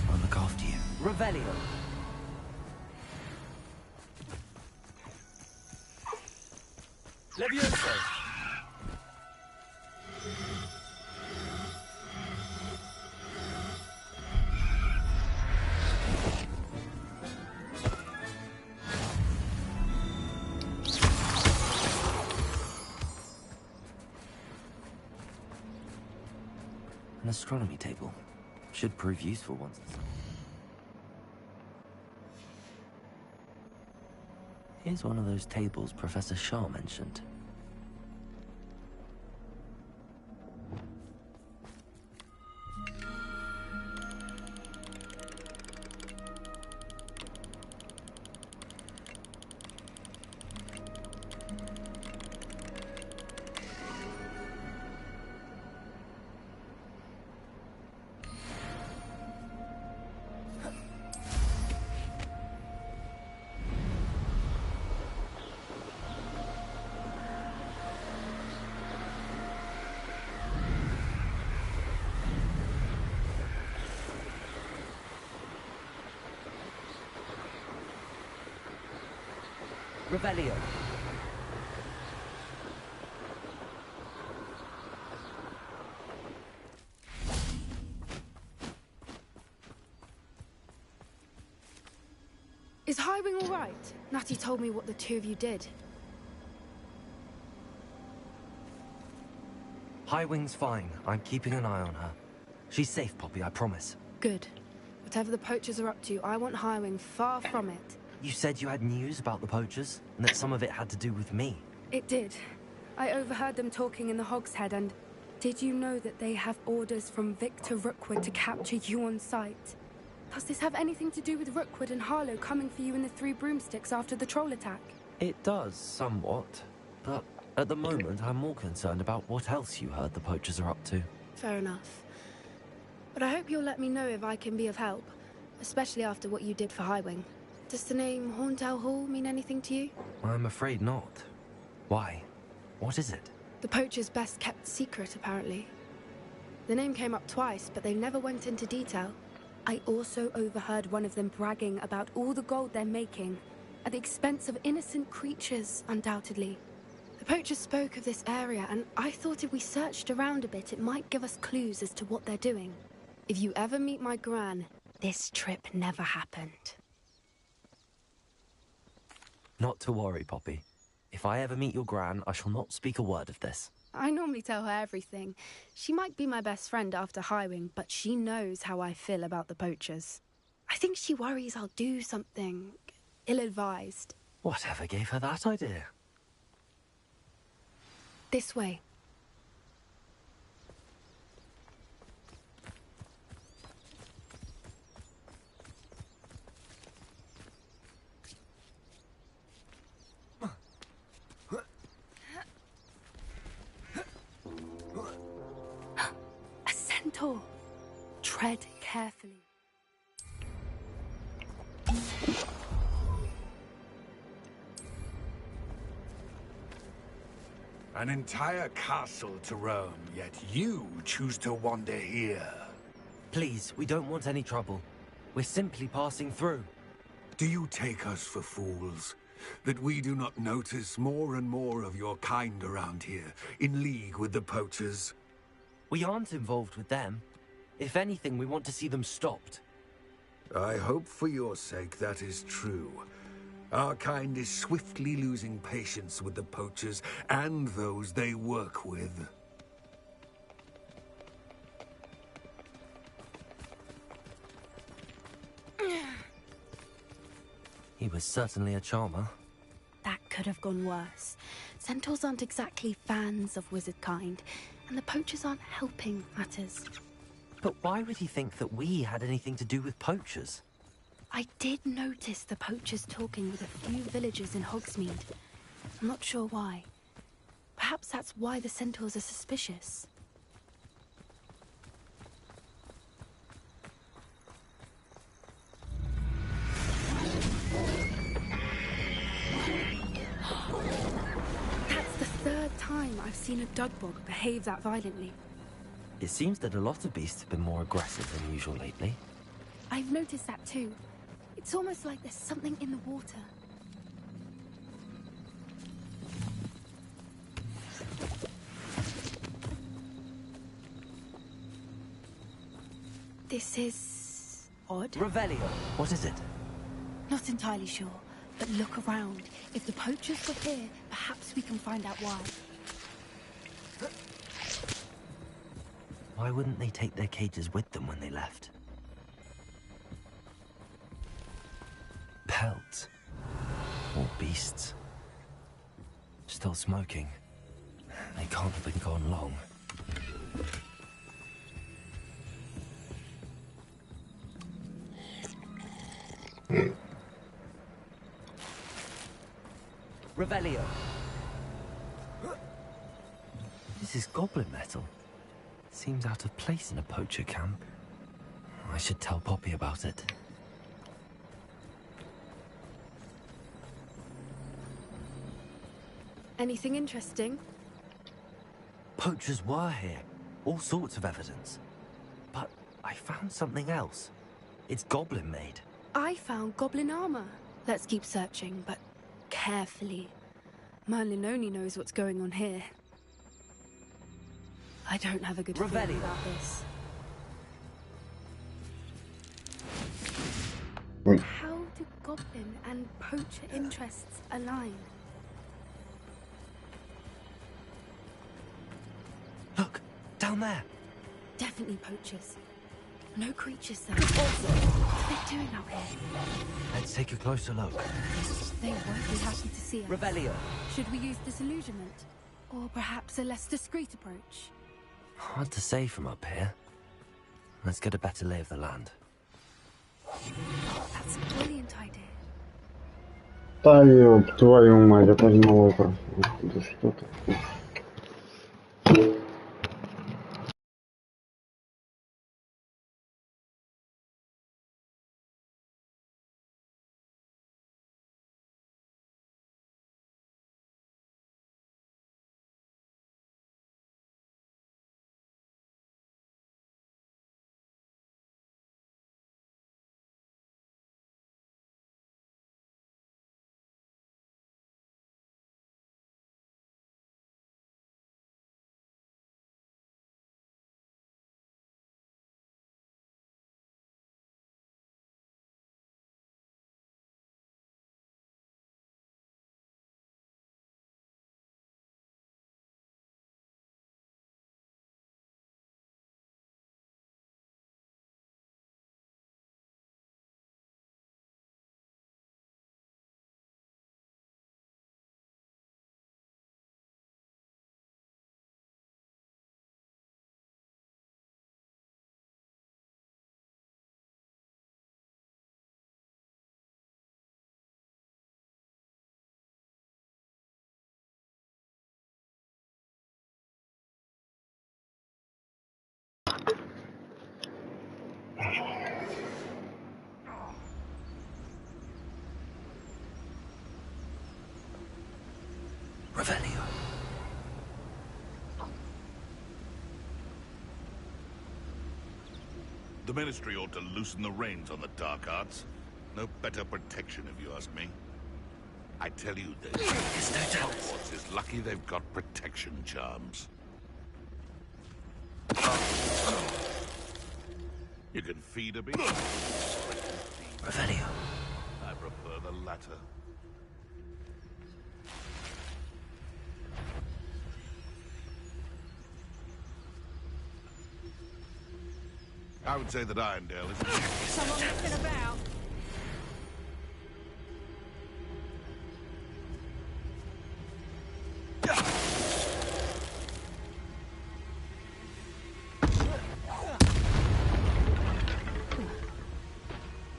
I'll look after you. Revelio. Levioso. An astronomy table. Should prove useful once it's... Here's one of those tables Professor Shaw mentioned. Revelio. Is Highwing all right? Natty told me what the two of you did. Highwing's fine. I'm keeping an eye on her. She's safe, Poppy, I promise. Good. Whatever the poachers are up to, I want Highwing far from it. You said you had news about the poachers, and that some of it had to do with me. It did. I overheard them talking in the Hogshead, and did you know that they have orders from Victor Rookwood to capture you on sight? Does this have anything to do with Rookwood and Harlow coming for you in the Three Broomsticks after the troll attack? It does, somewhat. But at the moment, I'm more concerned about what else you heard the poachers are up to. Fair enough. But I hope you'll let me know if I can be of help, especially after what you did for Highwing. Does the name Horntail Hall mean anything to you? I'm afraid not. Why? What is it? The poachers' best kept secret, apparently. The name came up twice, but they never went into detail. I also overheard one of them bragging about all the gold they're making, at the expense of innocent creatures, undoubtedly. The poachers spoke of this area, and I thought if we searched around a bit, it might give us clues as to what they're doing. If you ever meet my gran, this trip never happened. Not to worry, Poppy. If I ever meet your gran, I shall not speak a word of this. I normally tell her everything. She might be my best friend after Highwing, but she knows how I feel about the poachers. I think she worries I'll do something ill-advised. Whatever gave her that idea? This way. A centaur. Tread carefully. An entire castle to roam, yet you choose to wander here. Please, we don't want any trouble. We're simply passing through. Do you take us for fools? That we do not notice more and more of your kind around here, in league with the poachers? We aren't involved with them. If anything, we want to see them stopped. I hope for your sake that is true. Our kind is swiftly losing patience with the poachers and those they work with. He was certainly a charmer. That could have gone worse. Centaurs aren't exactly fans of wizard kind, and the poachers aren't helping matters. But why would he think that we had anything to do with poachers? I did notice the poachers talking with a few villagers in Hogsmeade. I'm not sure why. Perhaps that's why the centaurs are suspicious. That's the third time I've seen a Dugbog behave that violently. It seems that a lot of beasts have been more aggressive than usual lately. I've noticed that too. It's almost like there's something in the water. This is odd. Revelio. What is it? Not entirely sure, but look around. If the poachers were here, perhaps we can find out why. Why wouldn't they take their cages with them when they left? Pelts. Or beasts. Still smoking. They can't have been gone long. Revelio. This is goblin metal. Seems out of place in a poacher camp. I should tell Poppy about it. Anything interesting? Poachers were here. All sorts of evidence. But I found something else. It's goblin made. I found goblin armor. Let's keep searching, but carefully. Merlin only knows what's going on here. I don't have a good feeling about this. How do goblin and poacher interests align? Look, down there. Definitely poachers. No creatures though. What are they doing out here? Let's take a closer look. They won't be happy to see us. Revelio. Should we use disillusionment? Or perhaps a less discreet approach? Hard to say from up here. Let's get a better lay of the land. That's a brilliant idea. Да ёб твою мать, опознал просто. Да что ты? Revelio. The Ministry ought to loosen the reins on the dark arts. No better protection, if you ask me. I tell you this, Hogwarts is lucky they've got protection charms. You can feed a beast. Revelio. I prefer the latter. I would say that Irondale is... Someone messing about.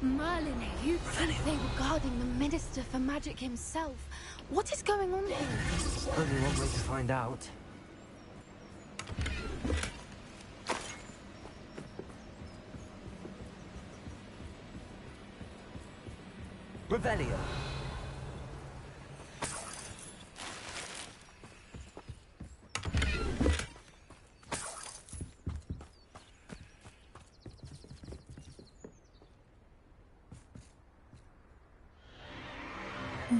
Merlin, you think they were guarding the Minister for Magic himself? What is going on here? Only one way to find out. Revelio.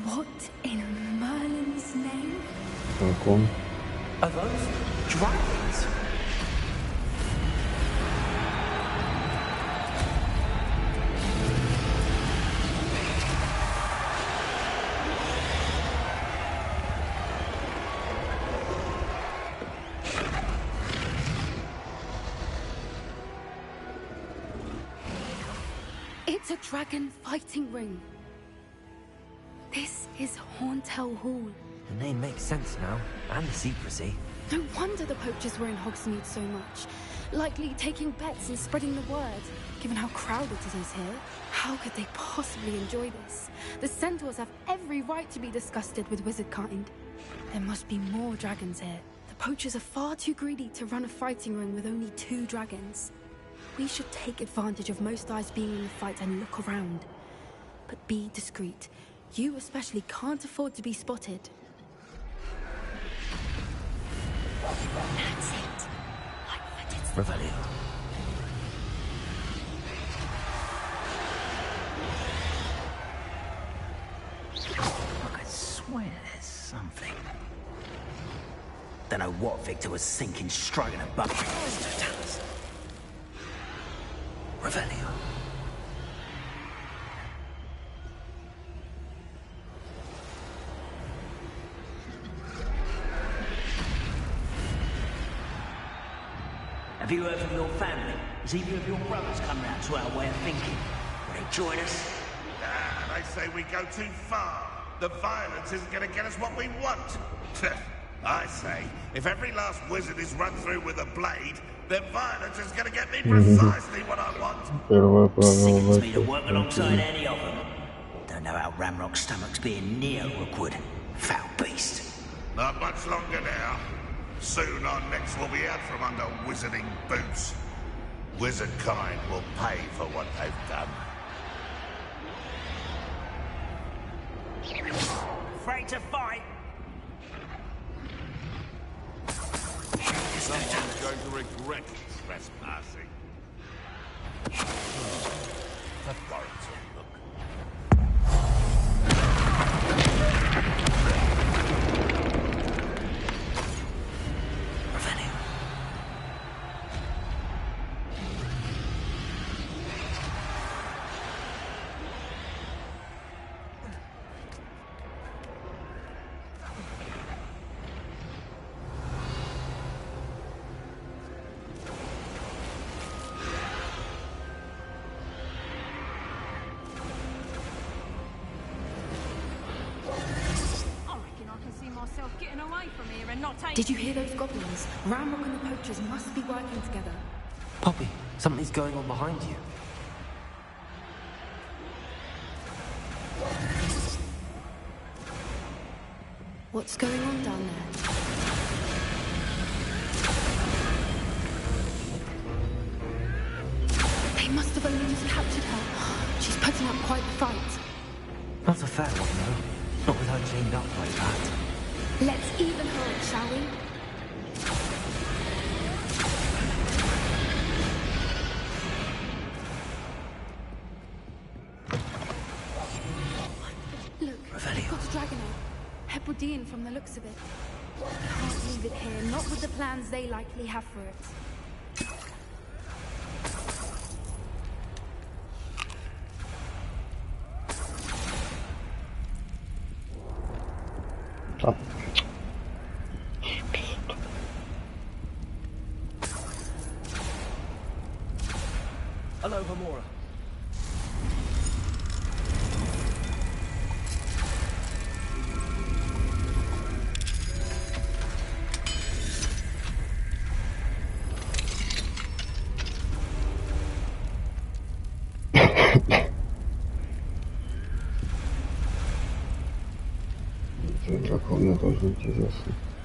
What in Merlin's name? Каком? Are those dragons? It's a dragon fighting ring. This is Hauntel Hall. The name makes sense now, and the secrecy. No wonder the poachers were in Hogsmeade so much. Likely taking bets and spreading the word, given how crowded it is here. How could they possibly enjoy this? The centaurs have every right to be disgusted with wizard kind. There must be more dragons here. The poachers are far too greedy to run a fighting ring with only 2 dragons. We should take advantage of most eyes being in the fight and look around. But be discreet. You especially can't afford to be spotted. That's it. Revelio. I swear there's something. Don't know what Victor was thinking, striking a bucket. Revelio. Have you heard from your family? Has either of your brothers come round to our way of thinking? Will they join us? Ah, they say we go too far. The violence isn't going to get us what we want. I say, if every last wizard is run through with a blade, then violence is going to get me precisely what I want. Sickens me to work alongside any of them. Don't know how Ramrock's stomach's being near Rookwood. Foul beast. Not much longer now. Soon our necks will be out from under wizarding boots. Wizard kind will pay for what they've done. Afraid to fight? Someone's going to regret trespassing. That warrants a look. Did you hear those goblins? Ramrock and the poachers must be working together. Poppy, something's going on behind you. What's going on down there? They must have only just captured her. She's putting up quite the fight. Not a fair one, though. Not with her chained up like that. Let's even her up, shall we? Look, we've got a dragon egg. Hebridean from the looks of it. Can't leave it here, not with the plans they likely have for it. Hello, Hamora.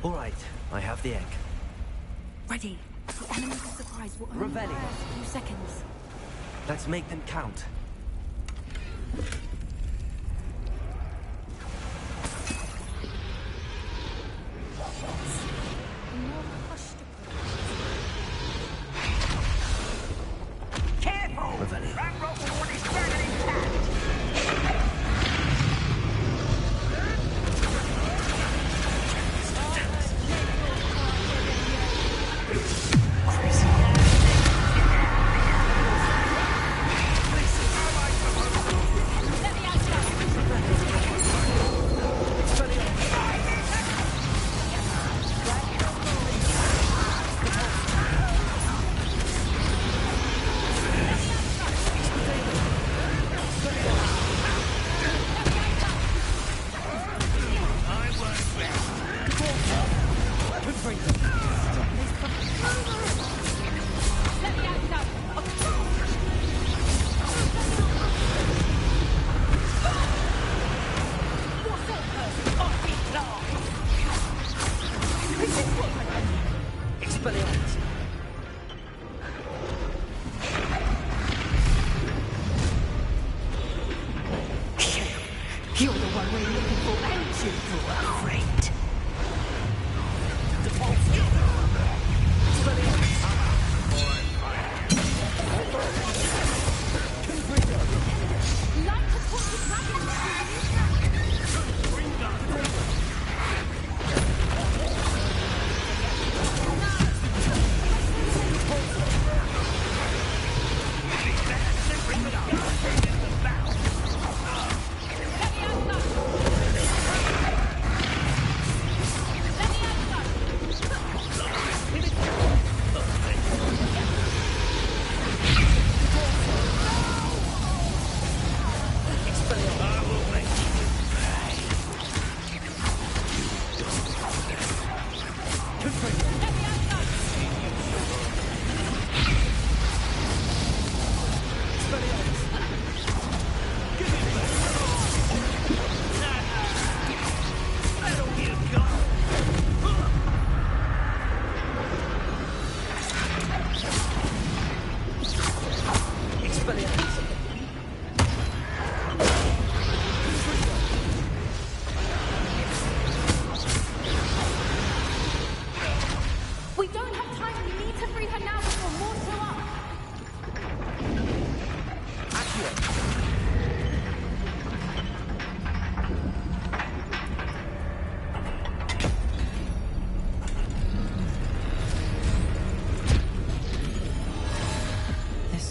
All right, I have the egg. Ready. The element of surprise will only last a few seconds. Let's make them count. Careful! Ramrock will want his dragon intact! You're the one we're looking for, ain't you? Great.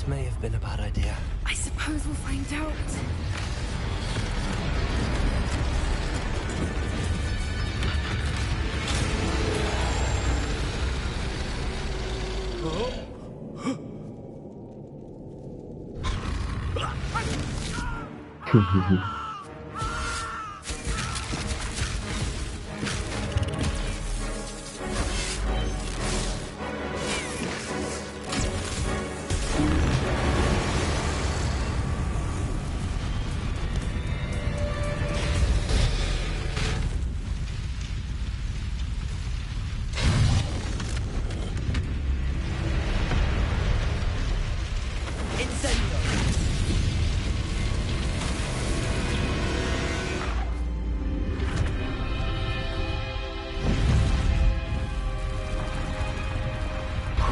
This may have been a bad idea. I suppose we'll find out.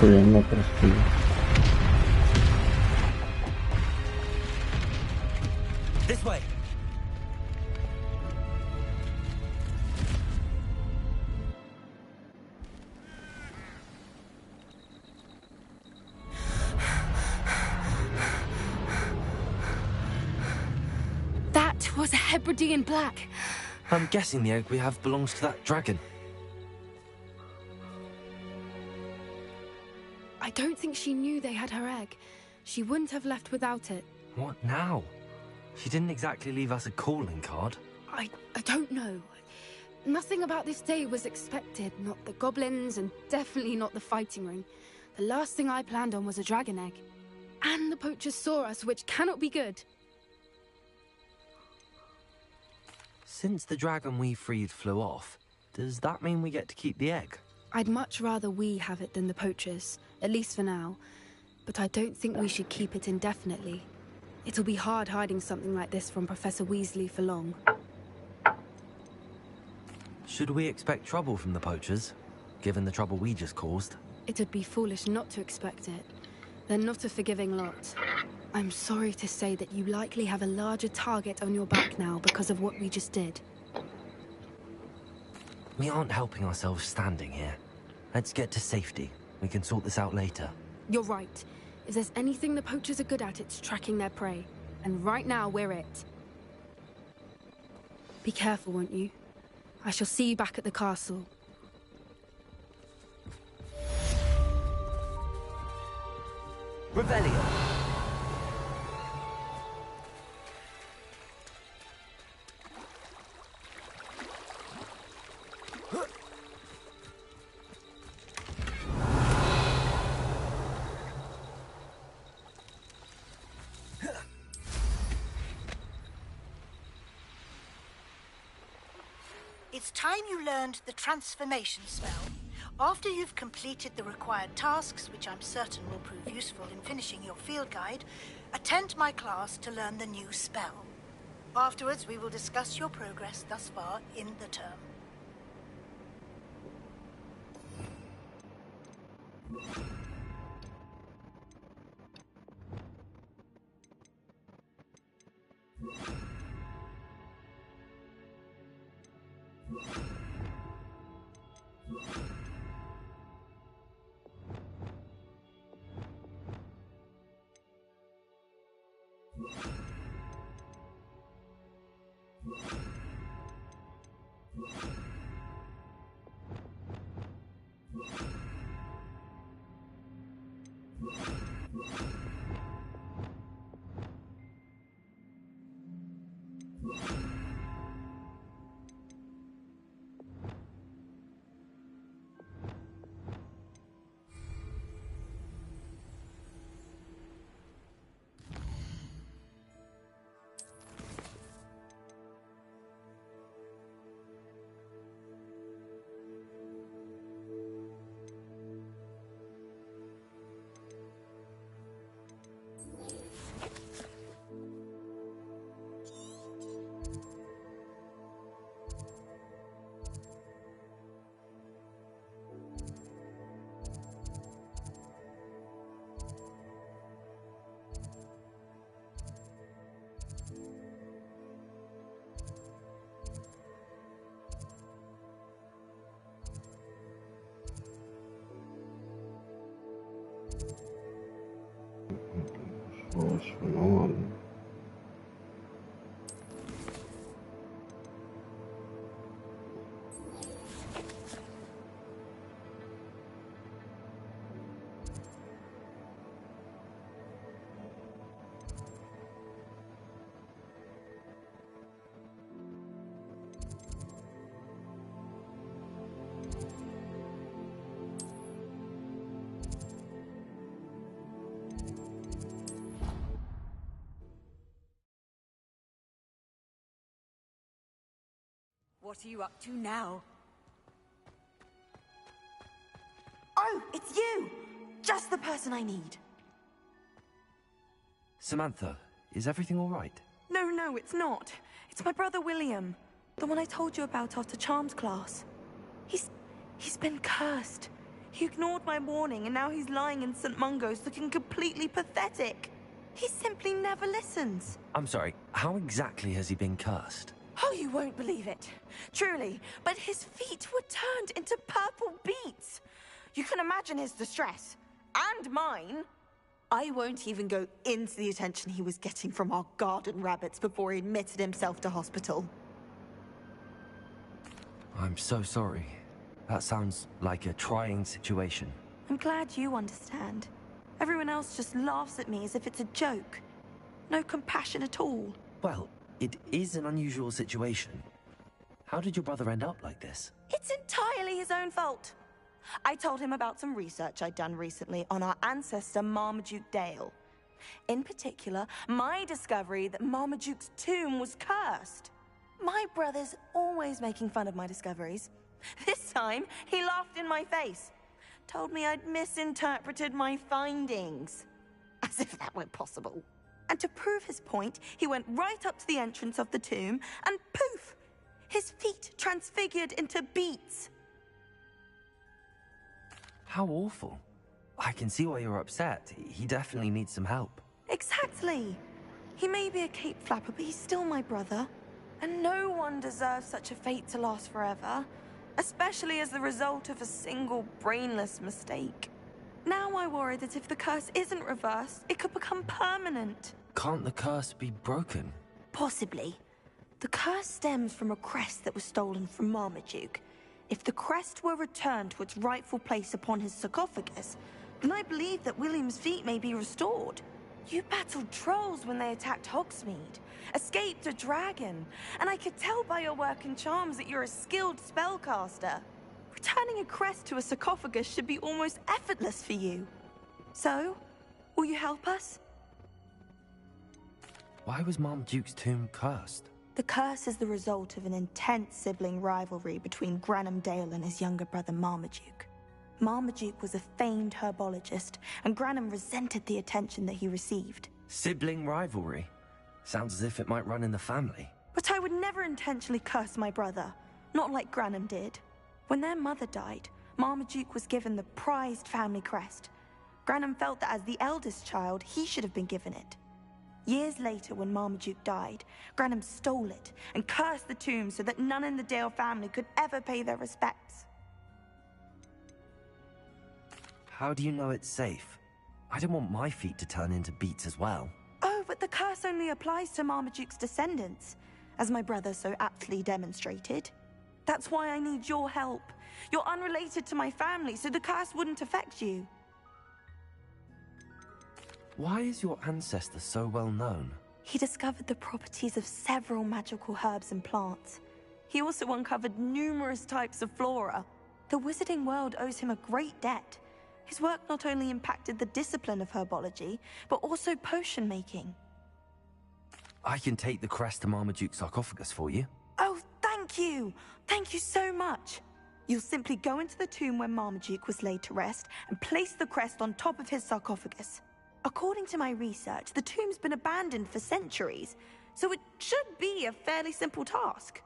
Охуенно простые. This way. That was a Hebridean black. I'm guessing the egg we have belongs to that dragon. I don't think she knew they had her egg. She wouldn't have left without it. What now? She didn't exactly leave us a calling card. I don't know. Nothing about this day was expected. Not the goblins, and definitely not the fighting ring. The last thing I planned on was a dragon egg. And the poachers saw us, which cannot be good. Since the dragon we freed flew off, does that mean we get to keep the egg? I'd much rather we have it than the poachers, at least for now. But I don't think we should keep it indefinitely. It'll be hard hiding something like this from Professor Weasley for long. Should we expect trouble from the poachers, given the trouble we just caused? It'd be foolish not to expect it. They're not a forgiving lot. I'm sorry to say that you likely have a larger target on your back now because of what we just did. We aren't helping ourselves standing here. Let's get to safety. We can sort this out later. You're right. If there's anything the poachers are good at, it's tracking their prey. And right now, we're it. Be careful, won't you? I shall see you back at the castle. Revelio. It's time you learned the transformation spell. After you've completed the required tasks, which I'm certain will prove useful in finishing your field guide, attend my class to learn the new spell. Afterwards, we will discuss your progress thus far in the term. Господи, ну ладно. What are you up to now? Oh, it's you! Just the person I need. Samantha, is everything all right? No, it's not. It's my brother William. The one I told you about after Charms class. He's been cursed. He ignored my warning and now he's lying in St. Mungo's looking completely pathetic. He simply never listens. I'm sorry, how exactly has he been cursed? Oh, you won't believe it. Truly, but his feet were turned into purple beets. You can imagine his distress. And mine. I won't even go into the attention he was getting from our garden rabbits before he admitted himself to hospital. I'm so sorry. That sounds like a trying situation. I'm glad you understand. Everyone else just laughs at me as if it's a joke. No compassion at all. Well, it is an unusual situation. How did your brother end up like this? It's entirely his own fault. I told him about some research I'd done recently on our ancestor Marmaduke Dale. In particular, my discovery that Marmaduke's tomb was cursed. My brother's always making fun of my discoveries. This time, he laughed in my face. Told me I'd misinterpreted my findings. As if that were possible. And to prove his point, he went right up to the entrance of the tomb and poof! His feet transfigured into beets. How awful. I can see why you're upset. He definitely needs some help. Exactly. He may be a cape flapper, but he's still my brother. And no one deserves such a fate to last forever. Especially as the result of a single brainless mistake. Now I worry that if the curse isn't reversed, it could become permanent. Can't the curse be broken? Possibly. The curse stems from a crest that was stolen from Marmaduke. If the crest were returned to its rightful place upon his sarcophagus, then I believe that William's feet may be restored. You battled trolls when they attacked Hogsmeade, escaped a dragon, and I could tell by your work in charms that you're a skilled spellcaster. Returning a crest to a sarcophagus should be almost effortless for you. So, will you help us? Why was Marmaduke's tomb cursed? The curse is the result of an intense sibling rivalry between Granham Dale and his younger brother Marmaduke. Marmaduke was a famed herbologist, and Granham resented the attention that he received. Sibling rivalry? Sounds as if it might run in the family. But I would never intentionally curse my brother, not like Granham did. When their mother died, Marmaduke was given the prized family crest. Granham felt that as the eldest child, he should have been given it. Years later, when Marmaduke died, Granham stole it and cursed the tomb so that none in the Dale family could ever pay their respects. How do you know it's safe? I don't want my feet to turn into beets as well. Oh, but the curse only applies to Marmaduke's descendants, as my brother so aptly demonstrated. That's why I need your help. You're unrelated to my family, so the curse wouldn't affect you. Why is your ancestor so well known? He discovered the properties of several magical herbs and plants. He also uncovered numerous types of flora. The wizarding world owes him a great debt. His work not only impacted the discipline of herbology, but also potion making. I can take the crest to Marmaduke's sarcophagus for you. Oh, thank you! Thank you so much! You'll simply go into the tomb where Marmaduke was laid to rest and place the crest on top of his sarcophagus. According to my research, the tomb's been abandoned for centuries, so it should be a fairly simple task.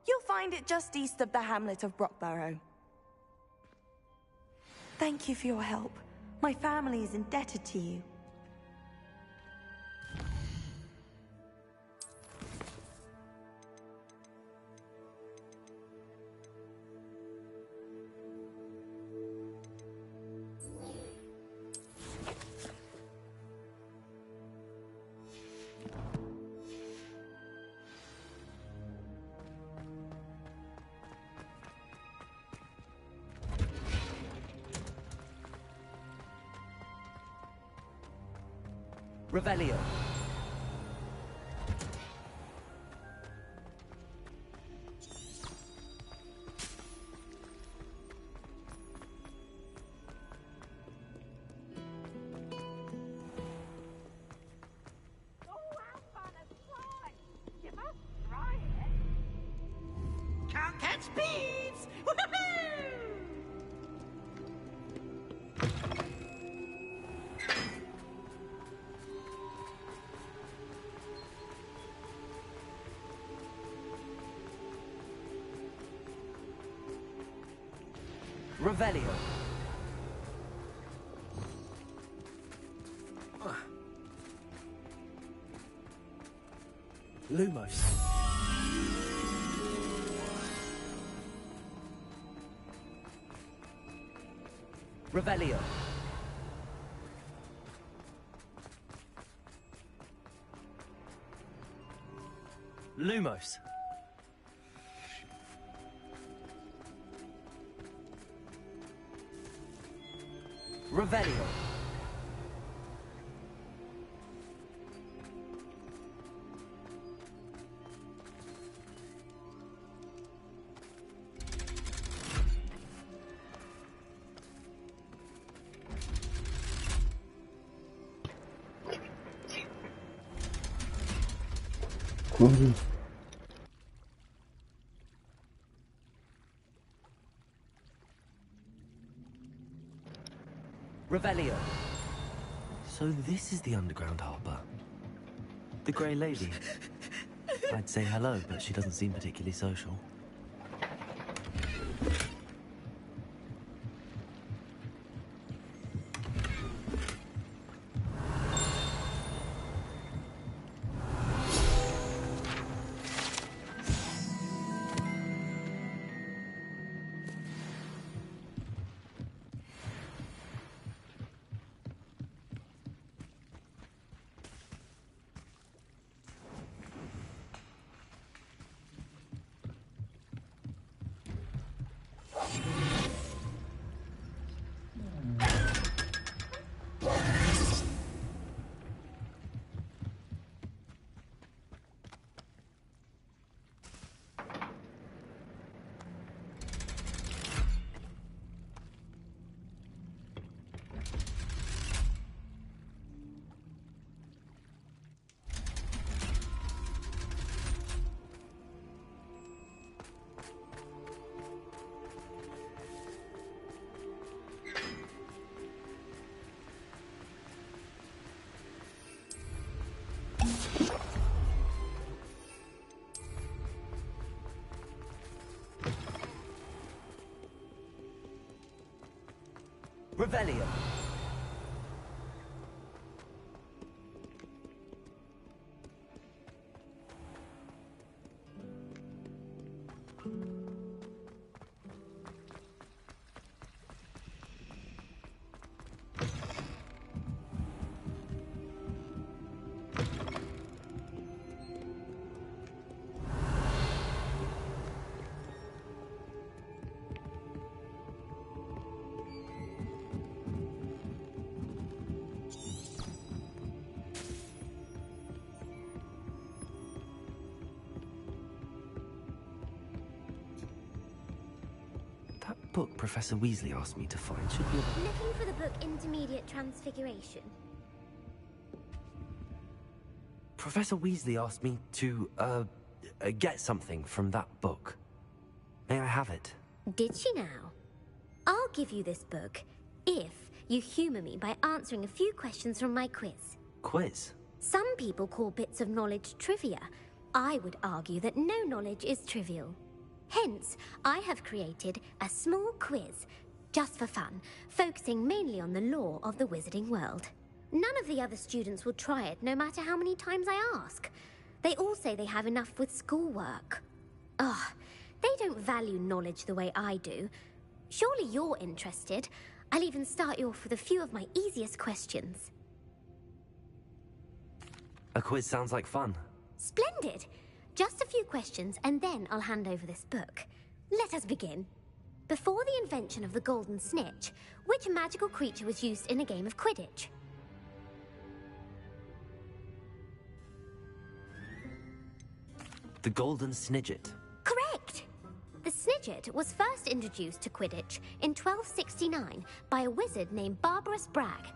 You'll find it just east of the hamlet of Brockborough. Thank you for your help. My family is indebted to you. Revelio. Can't catch thieves! Woohoo! Revelio. Lumos. Revelio. Lumos. Revelio. Revelio. So this is the underground harbour. The Grey Lady. I'd say hello, but she doesn't seem particularly social. Revelio. That book Professor Weasley asked me to find should be... Looking for the book Intermediate Transfiguration? Professor Weasley asked me to, get something from that book. May I have it? Did she now? I'll give you this book if you humour me by answering a few questions from my quiz. Quiz? Some people call bits of knowledge trivia. I would argue that no knowledge is trivial. Hence, I have created a small quiz, just for fun, focusing mainly on the lore of the wizarding world. None of the other students will try it, no matter how many times I ask. They all say they have enough with schoolwork. Ugh, they don't value knowledge the way I do. Surely you're interested. I'll even start you off with a few of my easiest questions. A quiz sounds like fun. Splendid! Just a few questions, and then I'll hand over this book. Let us begin. Before the invention of the golden snitch, which magical creature was used in a game of Quidditch? The Golden Snidget. Correct! The Snidget was first introduced to Quidditch in 1269 by a wizard named Barbarous Bragg.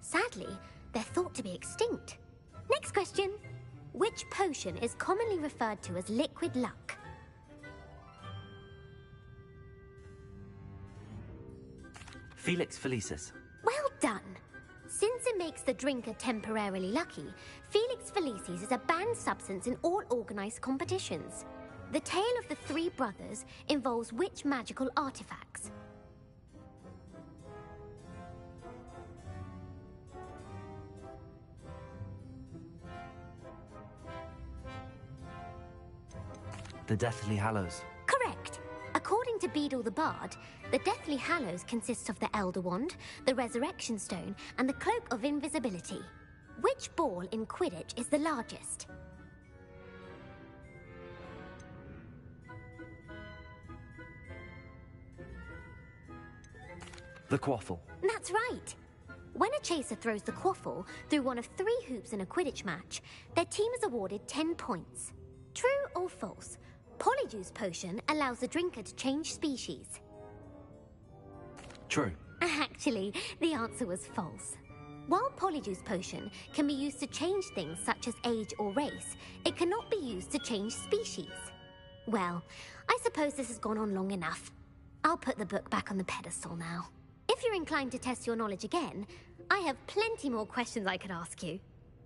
Sadly, they're thought to be extinct. Next question. Which potion is commonly referred to as liquid luck? Felix Felicis. Well done. Since it makes the drinker temporarily lucky, Felix Felicis is a banned substance in all organized competitions. The tale of the three brothers involves which magical artifacts? The Deathly Hallows. Correct. According to Beadle the Bard, the Deathly Hallows consists of the Elder Wand, the Resurrection Stone, and the Cloak of Invisibility. Which ball in Quidditch is the largest? The Quaffle. That's right. When a chaser throws the quaffle through one of 3 hoops in a Quidditch match, their team is awarded 10 points. True or false? Polyjuice Potion allows the drinker to change species. True. Actually, the answer was false. While Polyjuice Potion can be used to change things such as age or race, it cannot be used to change species. Well, I suppose this has gone on long enough. I'll put the book back on the pedestal now. If you're inclined to test your knowledge again, I have plenty more questions I could ask you.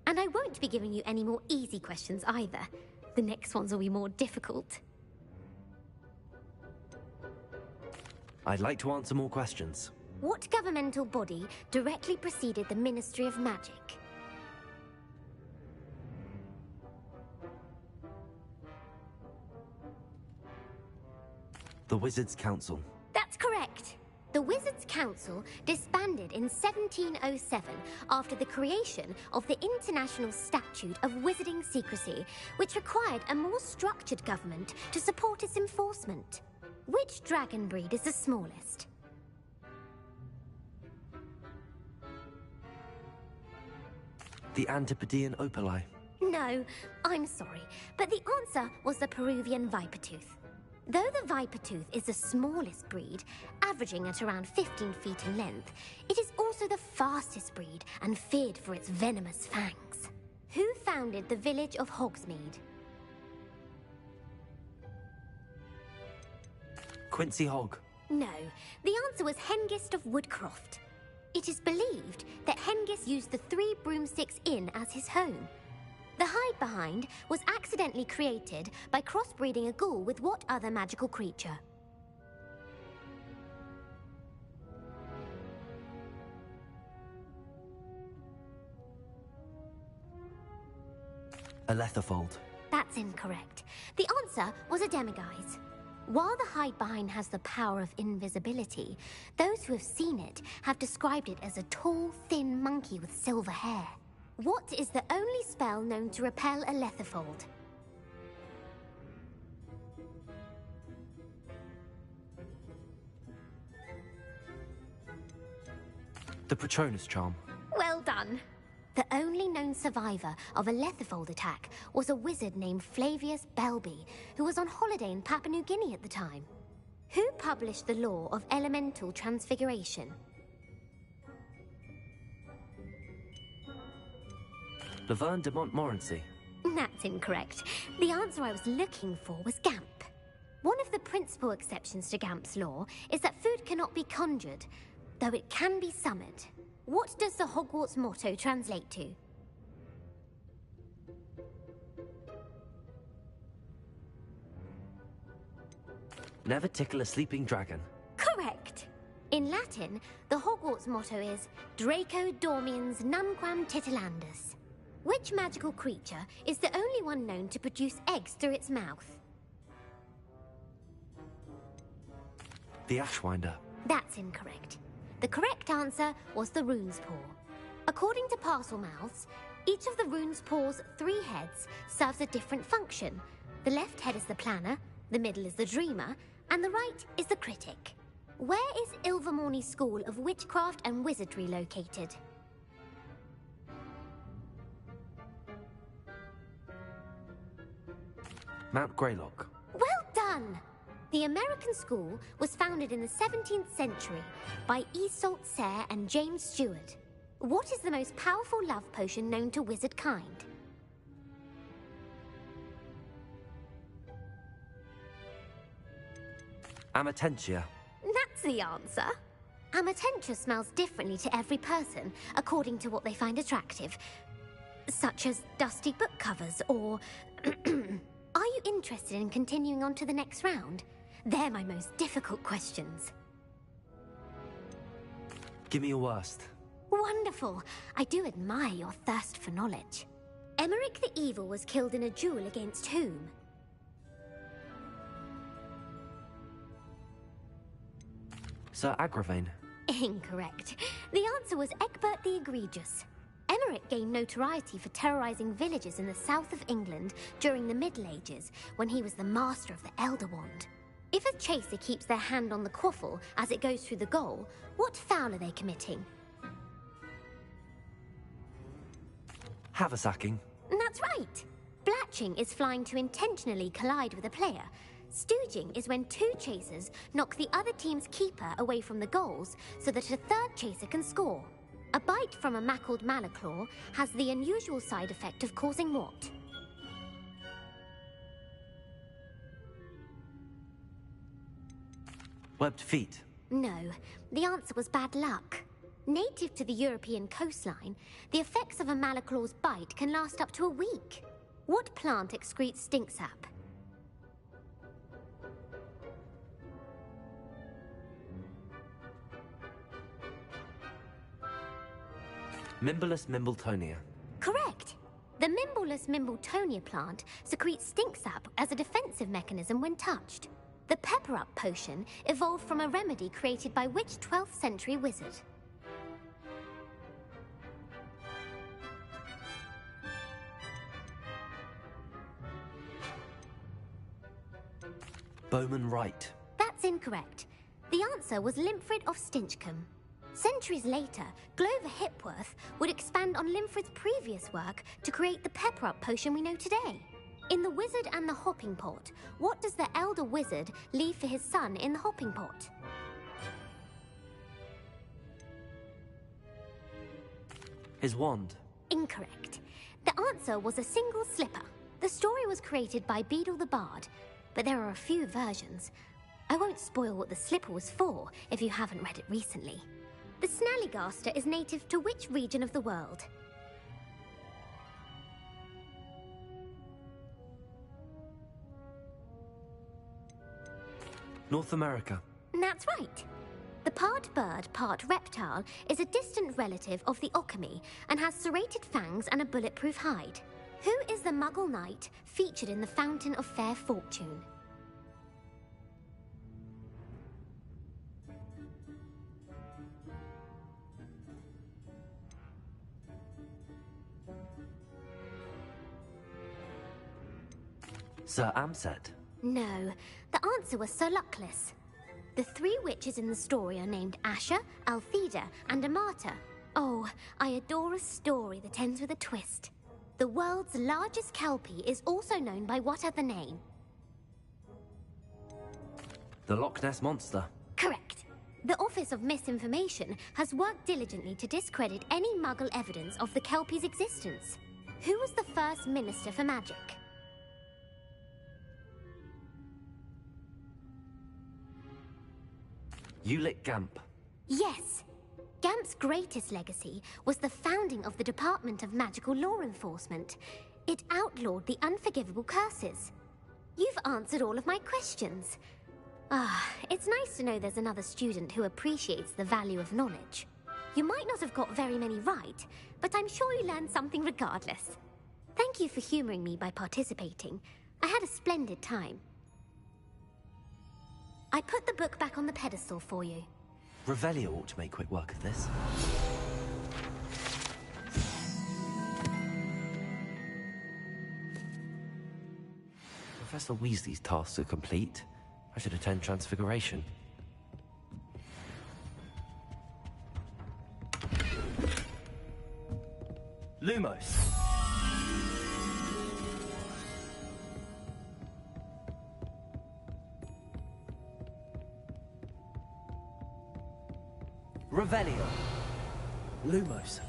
And I won't be giving you any more easy questions either. The next ones will be more difficult. I'd like to answer more questions. What governmental body directly preceded the Ministry of Magic? The Wizards' Council. That's correct. The Wizards' Council disbanded in 1707 after the creation of the International Statute of Wizarding Secrecy, which required a more structured government to support its enforcement. Which dragon breed is the smallest? The Antipodean Opali. No, I'm sorry, but the answer was the Peruvian Vipertooth. Though the Vipertooth is the smallest breed, averaging at around 15 feet in length, it is also the fastest breed and feared for its venomous fangs. Who founded the village of Hogsmeade? Quincy Hogg. No, the answer was Hengist of Woodcroft. It is believed that Hengist used the 3 Broomsticks Inn as his home. The hide-behind was accidentally created by crossbreeding a ghoul with what other magical creature? A Letherfold. That's incorrect. The answer was a demiguise. While the hide-behind has the power of invisibility, those who have seen it have described it as a tall, thin monkey with silver hair. What is the only spell known to repel a Letherfold? The Patronus Charm. Well done. The only known survivor of a Letherfold attack was a wizard named Flavius Belby, who was on holiday in Papua New Guinea at the time. Who published the law of elemental transfiguration? Laverne de Montmorency. That's incorrect. The answer I was looking for was Gamp. One of the principal exceptions to Gamp's law is that food cannot be conjured, though it can be summoned. What does the Hogwarts motto translate to? Never tickle a sleeping dragon. Correct. In Latin, the Hogwarts motto is Draco Dormiens Numquam Titilandus. Which magical creature is the only one known to produce eggs through its mouth? The Ashwinder. That's incorrect. The correct answer was the Rune's Paw. According to Parselmouths, each of the Rune's Paw's 3 heads serves a different function. The left head is the planner, the middle is the dreamer, and the right is the critic. Where is Ilvermorny School of Witchcraft and Wizardry located? Mount Greylock. Well done! The American school was founded in the 17th century by Isolde Sayre and James Stewart. What is the most powerful love potion known to wizard kind? Amatentia. That's the answer. Amatentia smells differently to every person, according to what they find attractive. Such as dusty book covers, or... Are you interested in continuing on to the next round? They're my most difficult questions. Give me your worst. Wonderful. I do admire your thirst for knowledge. Emmerich the Evil was killed in a duel against whom? Sir Agravain. Incorrect. The answer was Egbert the Egregious. Emmerich gained notoriety for terrorizing villages in the south of England during the Middle Ages, when he was the master of the Elder Wand. If a chaser keeps their hand on the quaffle as it goes through the goal, what foul are they committing? Haversacking. That's right. Blatching is flying to intentionally collide with a player. Stooging is when two chasers knock the other team's keeper away from the goals so that a third chaser can score. A bite from a mackled malaclaw has the unusual side effect of causing what? Webbed feet. No, the answer was bad luck. Native to the European coastline, the effects of a malaclaw's bite can last up to a week. What plant excretes stink sap? Mimbolus mimbletonia. Correct. The Mimbolus mimbletonia plant secretes stink sap as a defensive mechanism when touched. The pepper-up potion evolved from a remedy created by which 12th century wizard? Bowman Wright. That's incorrect. The answer was Limfrid of Stinchcombe. Centuries later, Glover Hipworth would expand on Limfrid's previous work to create the pepper-up potion we know today. In The Wizard and the Hopping Pot, what does the elder wizard leave for his son in the hopping pot? His wand. Incorrect. The answer was a single slipper. The story was created by Beadle the Bard, but there are a few versions. I won't spoil what the slipper was for if you haven't read it recently. The Snallygaster is native to which region of the world? North America. That's right. The part bird, part reptile is a distant relative of the Occamy and has serrated fangs and a bulletproof hide. Who is the Muggle knight featured in the Fountain of Fair Fortune? Sir Amset. No, the answer was Sir Luckless. The three witches in the story are named Asher, Altheda, and Amata. Oh, I adore a story that ends with a twist. The world's largest kelpie is also known by what other name? The Loch Ness Monster. Correct. The Office of Misinformation has worked diligently to discredit any Muggle evidence of the kelpie's existence. Who was the first Minister for Magic? Ulick Gamp. Yes. Gamp's greatest legacy was the founding of the Department of Magical Law Enforcement. It outlawed the unforgivable curses. You've answered all of my questions. It's nice to know there's another student who appreciates the value of knowledge. You might not have got very many right, but I'm sure you learned something regardless. Thank you for humoring me by participating. I had a splendid time. I put the book back on the pedestal for you. Revelio ought to make quick work of this. Professor Weasley's tasks are complete. I should attend Transfiguration. Lumos. Revelio. Lumos.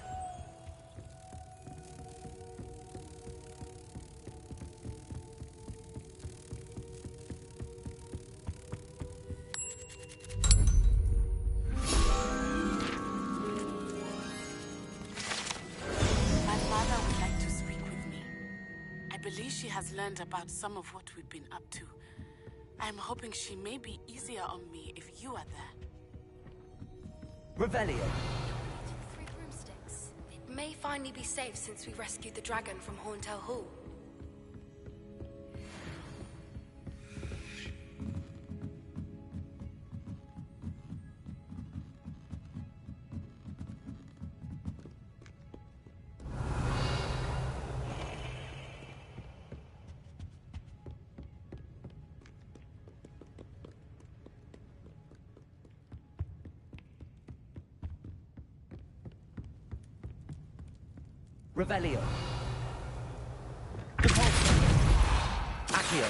My mother would like to speak with me. I believe she has learned about some of what we've been up to. I'm hoping she may be easier on me if you are there. Revelio. 3 broomsticks. It may finally be safe since we rescued the dragon from Horntail Hall. Revelio. Accio.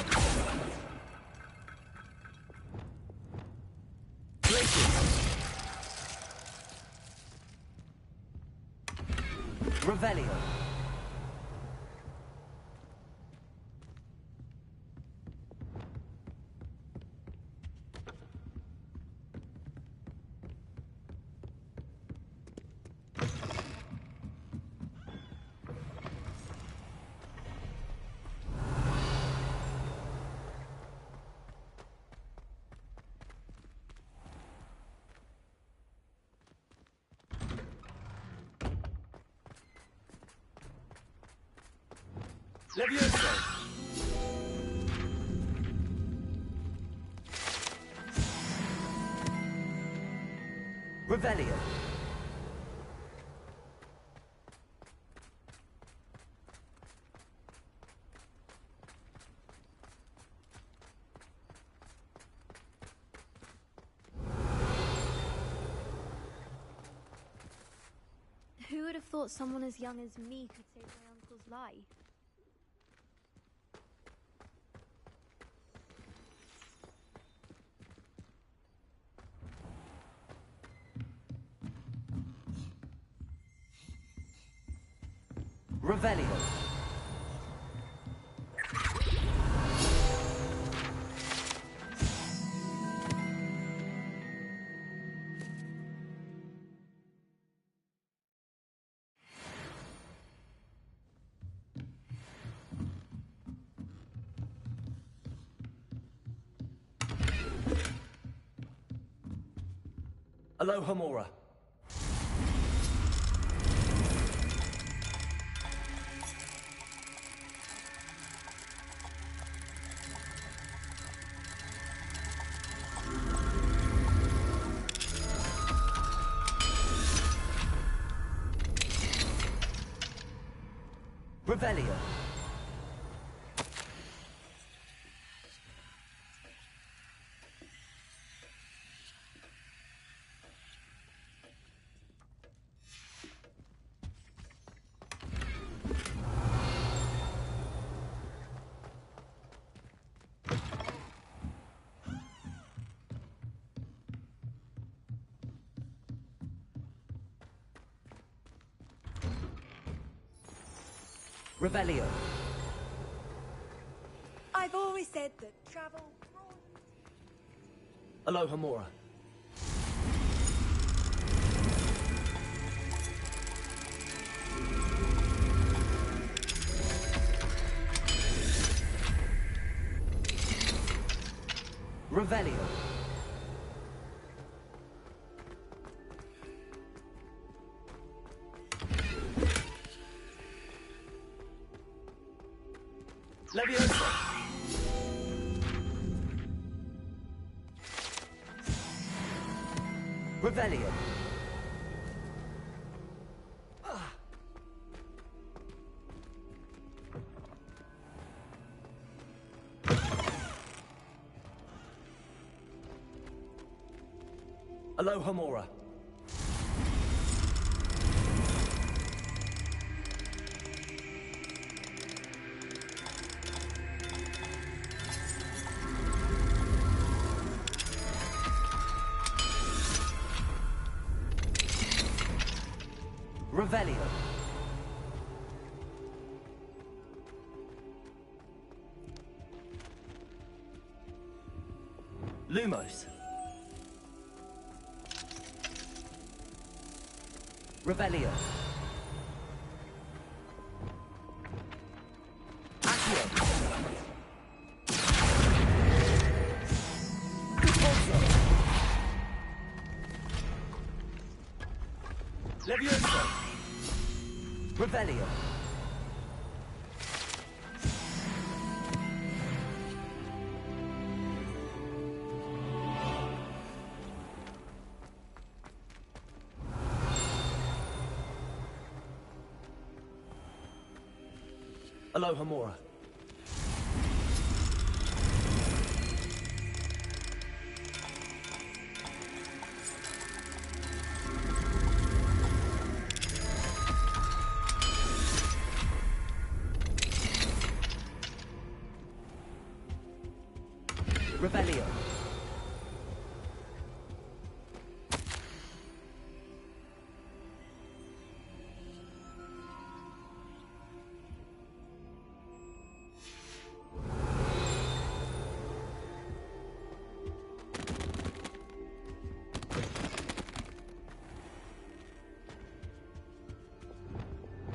Revelio. Levioso. Revelio. Who would have thought someone as young as me could save my uncle's life? Revelio. Alohomora. Revelio. Revelio. I've always said that travel... Alohomora. Revelio. Leviosa. Revelio. Alohomora. Revelio. Lumos. Revelio. Accio. Levioso. Revelio. Alohomora. Revelio.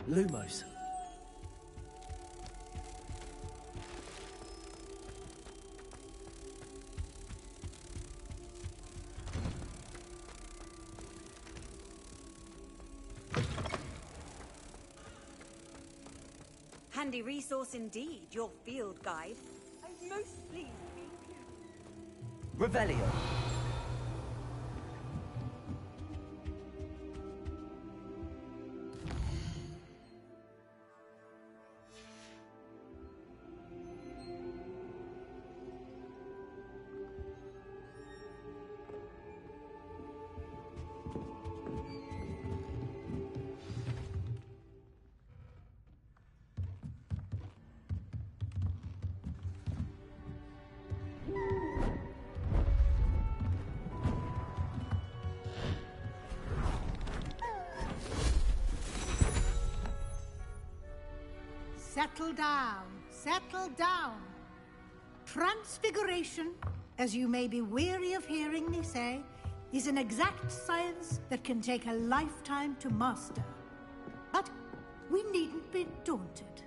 Lumos. Handy resource indeed, your field guide. I'm most pleased to be included. Revelio. Settle down, settle down. Transfiguration, as you may be weary of hearing me say, is an exact science that can take a lifetime to master. But we needn't be daunted.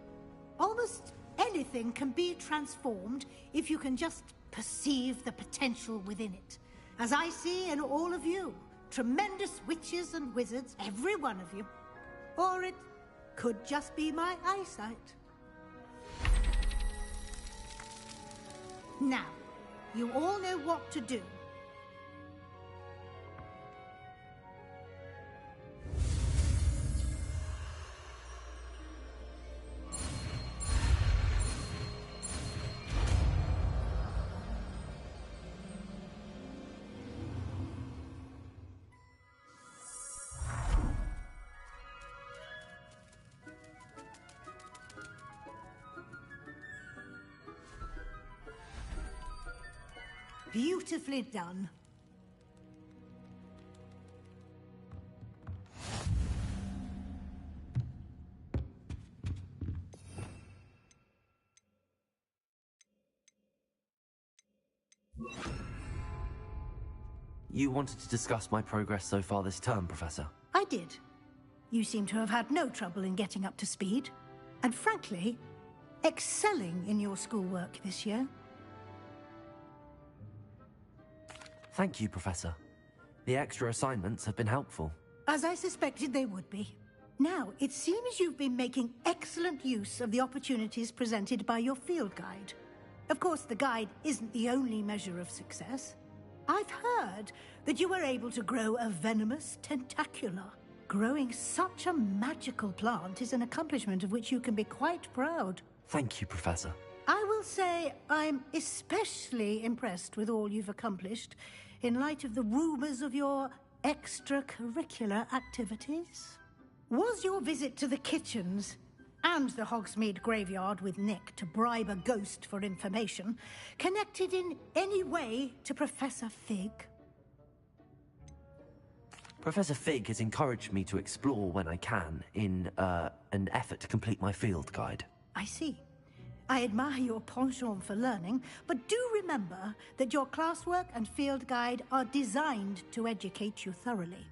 Almost anything can be transformed if you can just perceive the potential within it. As I see in all of you, tremendous witches and wizards, every one of you. Or it could just be my eyesight. Now, you all know what to do. Beautifully done. You wanted to discuss my progress so far this term, Professor? I did. You seem to have had no trouble in getting up to speed. And frankly, excelling in your schoolwork this year. Thank you, Professor. The extra assignments have been helpful. As I suspected they would be. Now, it seems you've been making excellent use of the opportunities presented by your field guide. Of course, the guide isn't the only measure of success. I've heard that you were able to grow a venomous tentacula. Growing such a magical plant is an accomplishment of which you can be quite proud. Thank you, Professor. I will say I'm especially impressed with all you've accomplished in light of the rumors of your extracurricular activities. Was your visit to the kitchens and the Hogsmeade graveyard with Nick to bribe a ghost for information connected in any way to Professor Fig? Professor Fig has encouraged me to explore when I can in an effort to complete my field guide. I see. I admire your penchant for learning, but do remember that your classwork and field guide are designed to educate you thoroughly.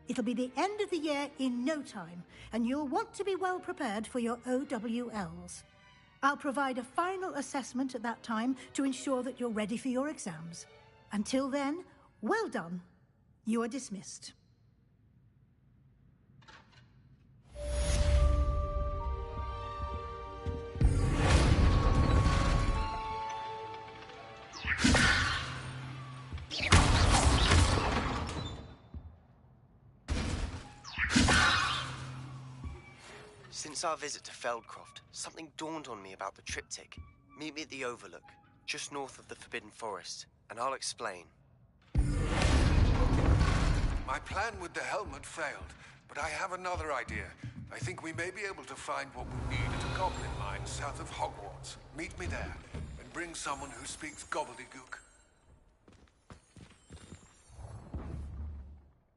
It'll be the end of the year in no time, and you'll want to be well prepared for your OWLs. I'll provide a final assessment at that time to ensure that you're ready for your exams. Until then, well done. You are dismissed. Since our visit to Feldcroft, something dawned on me about the triptych. Meet me at the Overlook, just north of the Forbidden Forest, and I'll explain. My plan with the helmet failed, but I have another idea. I think we may be able to find what we need at a goblin mine south of Hogwarts. Meet me there, and bring someone who speaks gobbledygook.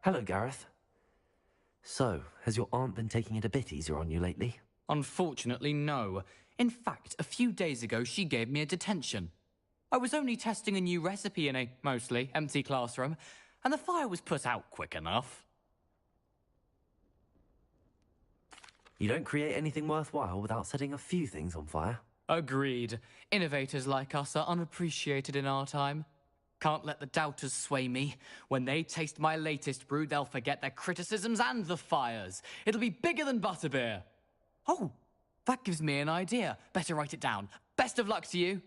Hello, Gareth. So, has your aunt been taking it a bit easier on you lately? Unfortunately, no. In fact, a few days ago, she gave me a detention. I was only testing a new recipe in a mostly empty classroom, and the fire was put out quick enough. You don't create anything worthwhile without setting a few things on fire. Agreed. Innovators like us are unappreciated in our time. Can't let the doubters sway me. When they taste my latest brew, they'll forget their criticisms and the fires. It'll be bigger than butterbeer. Oh, that gives me an idea. Better write it down. Best of luck to you.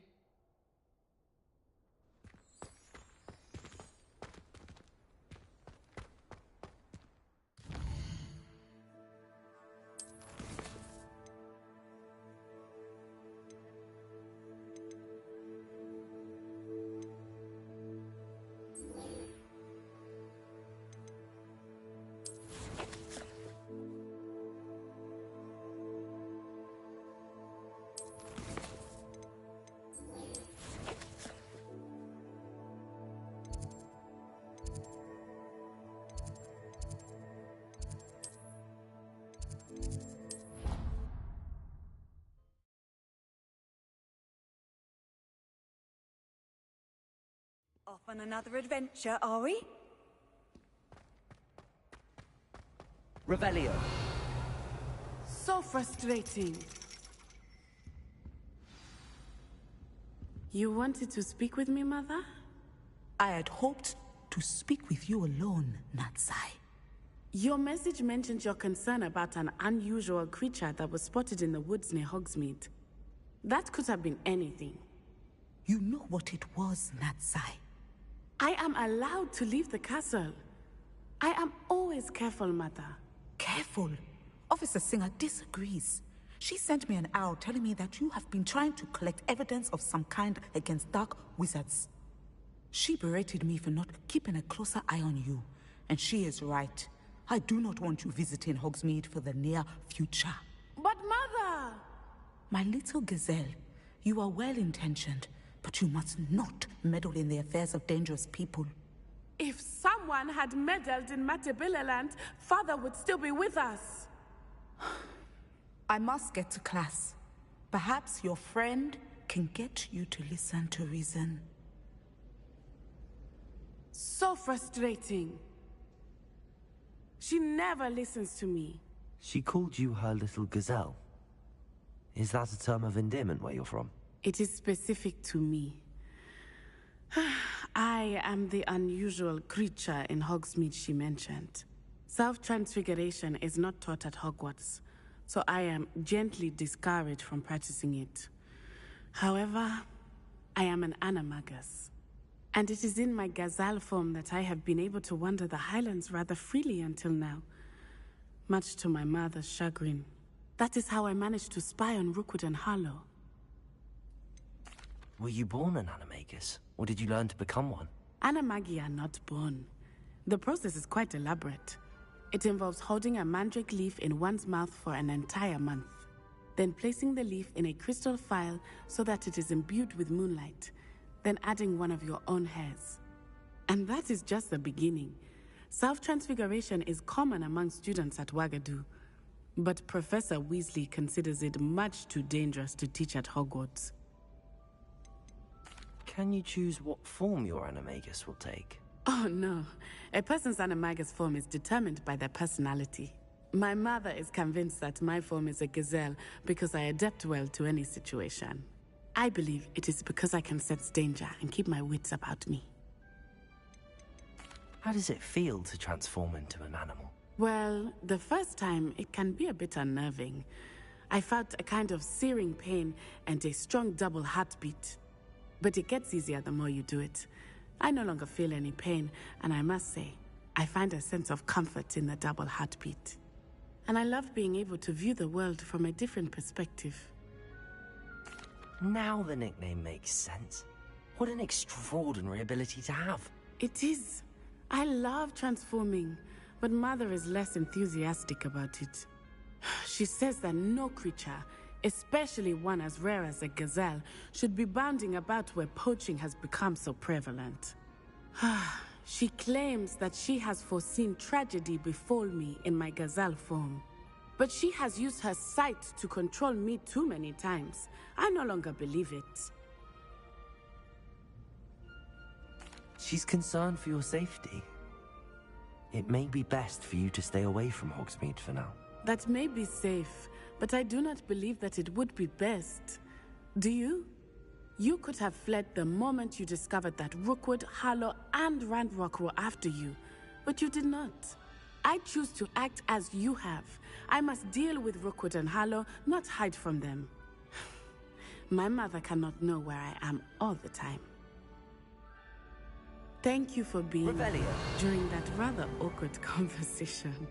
Off on another adventure, are we? Revelio. So frustrating. You wanted to speak with me, Mother? I had hoped to speak with you alone, Natsai. Your message mentioned your concern about an unusual creature that was spotted in the woods near Hogsmeade. That could have been anything. You know what it was, Natsai. I am allowed to leave the castle. I am always careful, Mother. Careful? Officer Singer disagrees. She sent me an owl telling me that you have been trying to collect evidence of some kind against dark wizards. She berated me for not keeping a closer eye on you. And she is right. I do not want you visiting Hogsmeade for the near future. But Mother! My little gazelle, you are well-intentioned, but you must not meddle in the affairs of dangerous people. If someone had meddled in Matabeleland, Father would still be with us. I must get to class. Perhaps your friend can get you to listen to reason. So frustrating. She never listens to me. She called you her little gazelle. Is that a term of endearment where you're from? It is specific to me. I am the unusual creature in Hogsmeade she mentioned. Self-transfiguration is not taught at Hogwarts, so I am gently discouraged from practicing it. However, I am an animagus, and it is in my gazelle form that I have been able to wander the Highlands rather freely until now, much to my mother's chagrin. That is how I managed to spy on Rookwood and Harlow. Were you born an animagus, or did you learn to become one? Animagi are not born. The process is quite elaborate. It involves holding a mandrake leaf in one's mouth for an entire month, then placing the leaf in a crystal phial so that it is imbued with moonlight, then adding one of your own hairs. And that is just the beginning. Self-transfiguration is common among students at Wagadu, but Professor Weasley considers it much too dangerous to teach at Hogwarts. Can you choose what form your animagus will take? Oh no, a person's animagus form is determined by their personality. My mother is convinced that my form is a gazelle because I adapt well to any situation. I believe it is because I can sense danger and keep my wits about me. How does it feel to transform into an animal? Well, the first time it can be a bit unnerving. I felt a kind of searing pain and a strong double heartbeat. But it gets easier the more you do it. I no longer feel any pain, and I must say, I find a sense of comfort in the double heartbeat. And I love being able to view the world from a different perspective. Now the nickname makes sense. What an extraordinary ability to have. It is. I love transforming, but Mother is less enthusiastic about it. She says that no creature, especially one as rare as a gazelle, should be bounding about where poaching has become so prevalent. She claims that she has foreseen tragedy befall me in my gazelle form. But she has used her sight to control me too many times. I no longer believe it. She's concerned for your safety. It may be best for you to stay away from Hogsmeade for now. That may be safe, but I do not believe that it would be best. Do you? You could have fled the moment you discovered that Rookwood, Harlow, and Ranrock were after you, but you did not. I choose to act as you have. I must deal with Rookwood and Harlow, not hide from them. My mother cannot know where I am all the time. Thank you for being here during that rather awkward conversation.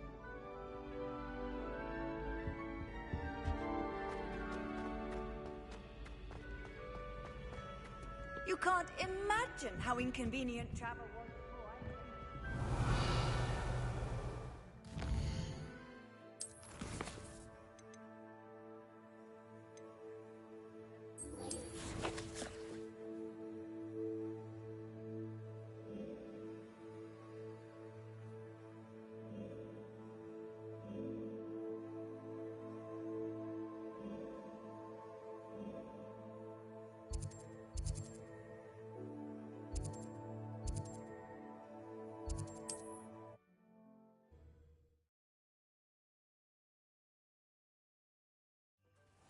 You can't imagine how inconvenient travel was before.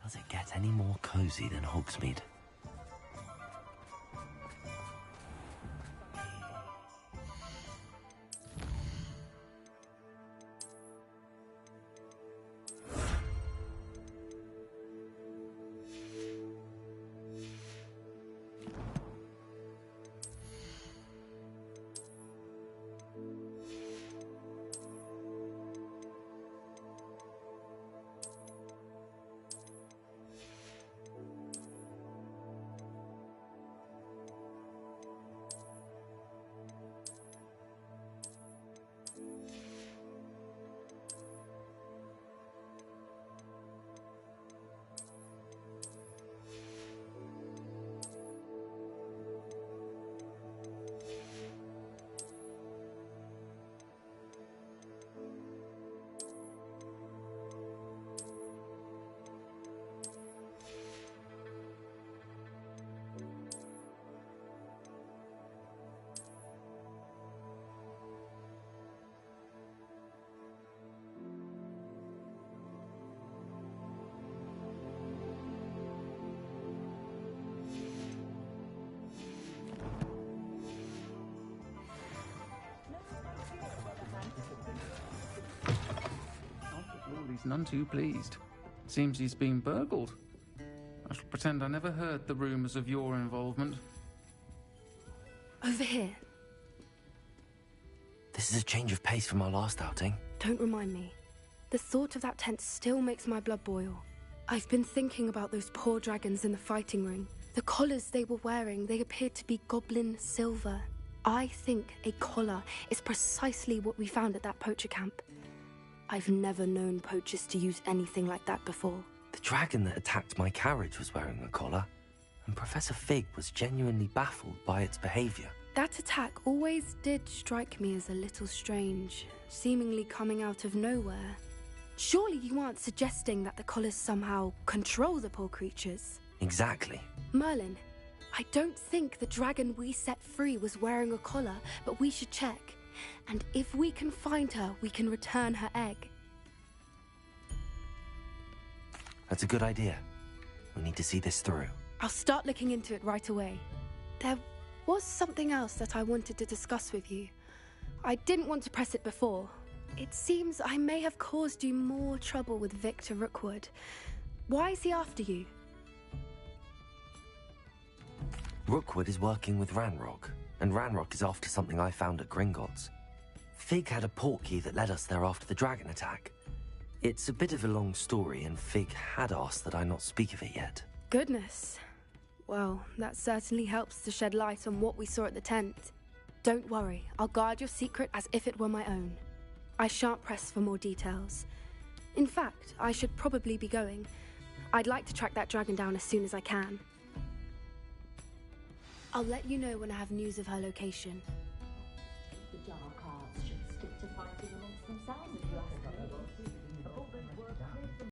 Does it get any more cozy than Hogsmeade? He's none too pleased. Seems he's been burgled. I shall pretend I never heard the rumors of your involvement. Over here. This is a change of pace from our last outing. Don't remind me. The thought of that tent still makes my blood boil. I've been thinking about those poor dragons in the fighting ring. The collars they were wearing, they appeared to be goblin silver. I think a collar is precisely what we found at that poacher camp. I've never known poachers to use anything like that before. The dragon that attacked my carriage was wearing a collar, and Professor Fig was genuinely baffled by its behavior. That attack always did strike me as a little strange, seemingly coming out of nowhere. Surely you aren't suggesting that the collars somehow control the poor creatures? Exactly. Merlin, I don't think the dragon we set free was wearing a collar, but we should check. And if we can find her, we can return her egg. That's a good idea. We need to see this through. I'll start looking into it right away. There was something else that I wanted to discuss with you. I didn't want to press it before. It seems I may have caused you more trouble with Victor Rookwood. Why is he after you? Rookwood is working with Ranrock, and Ranrock is after something I found at Gringotts. Fig had a portkey that led us there after the dragon attack. It's a bit of a long story, and Fig had asked that I not speak of it yet. Goodness. Well, that certainly helps to shed light on what we saw at the tent. Don't worry, I'll guard your secret as if it were my own. I shan't press for more details. In fact, I should probably be going. I'd like to track that dragon down as soon as I can. I'll let you know when I have news of her location.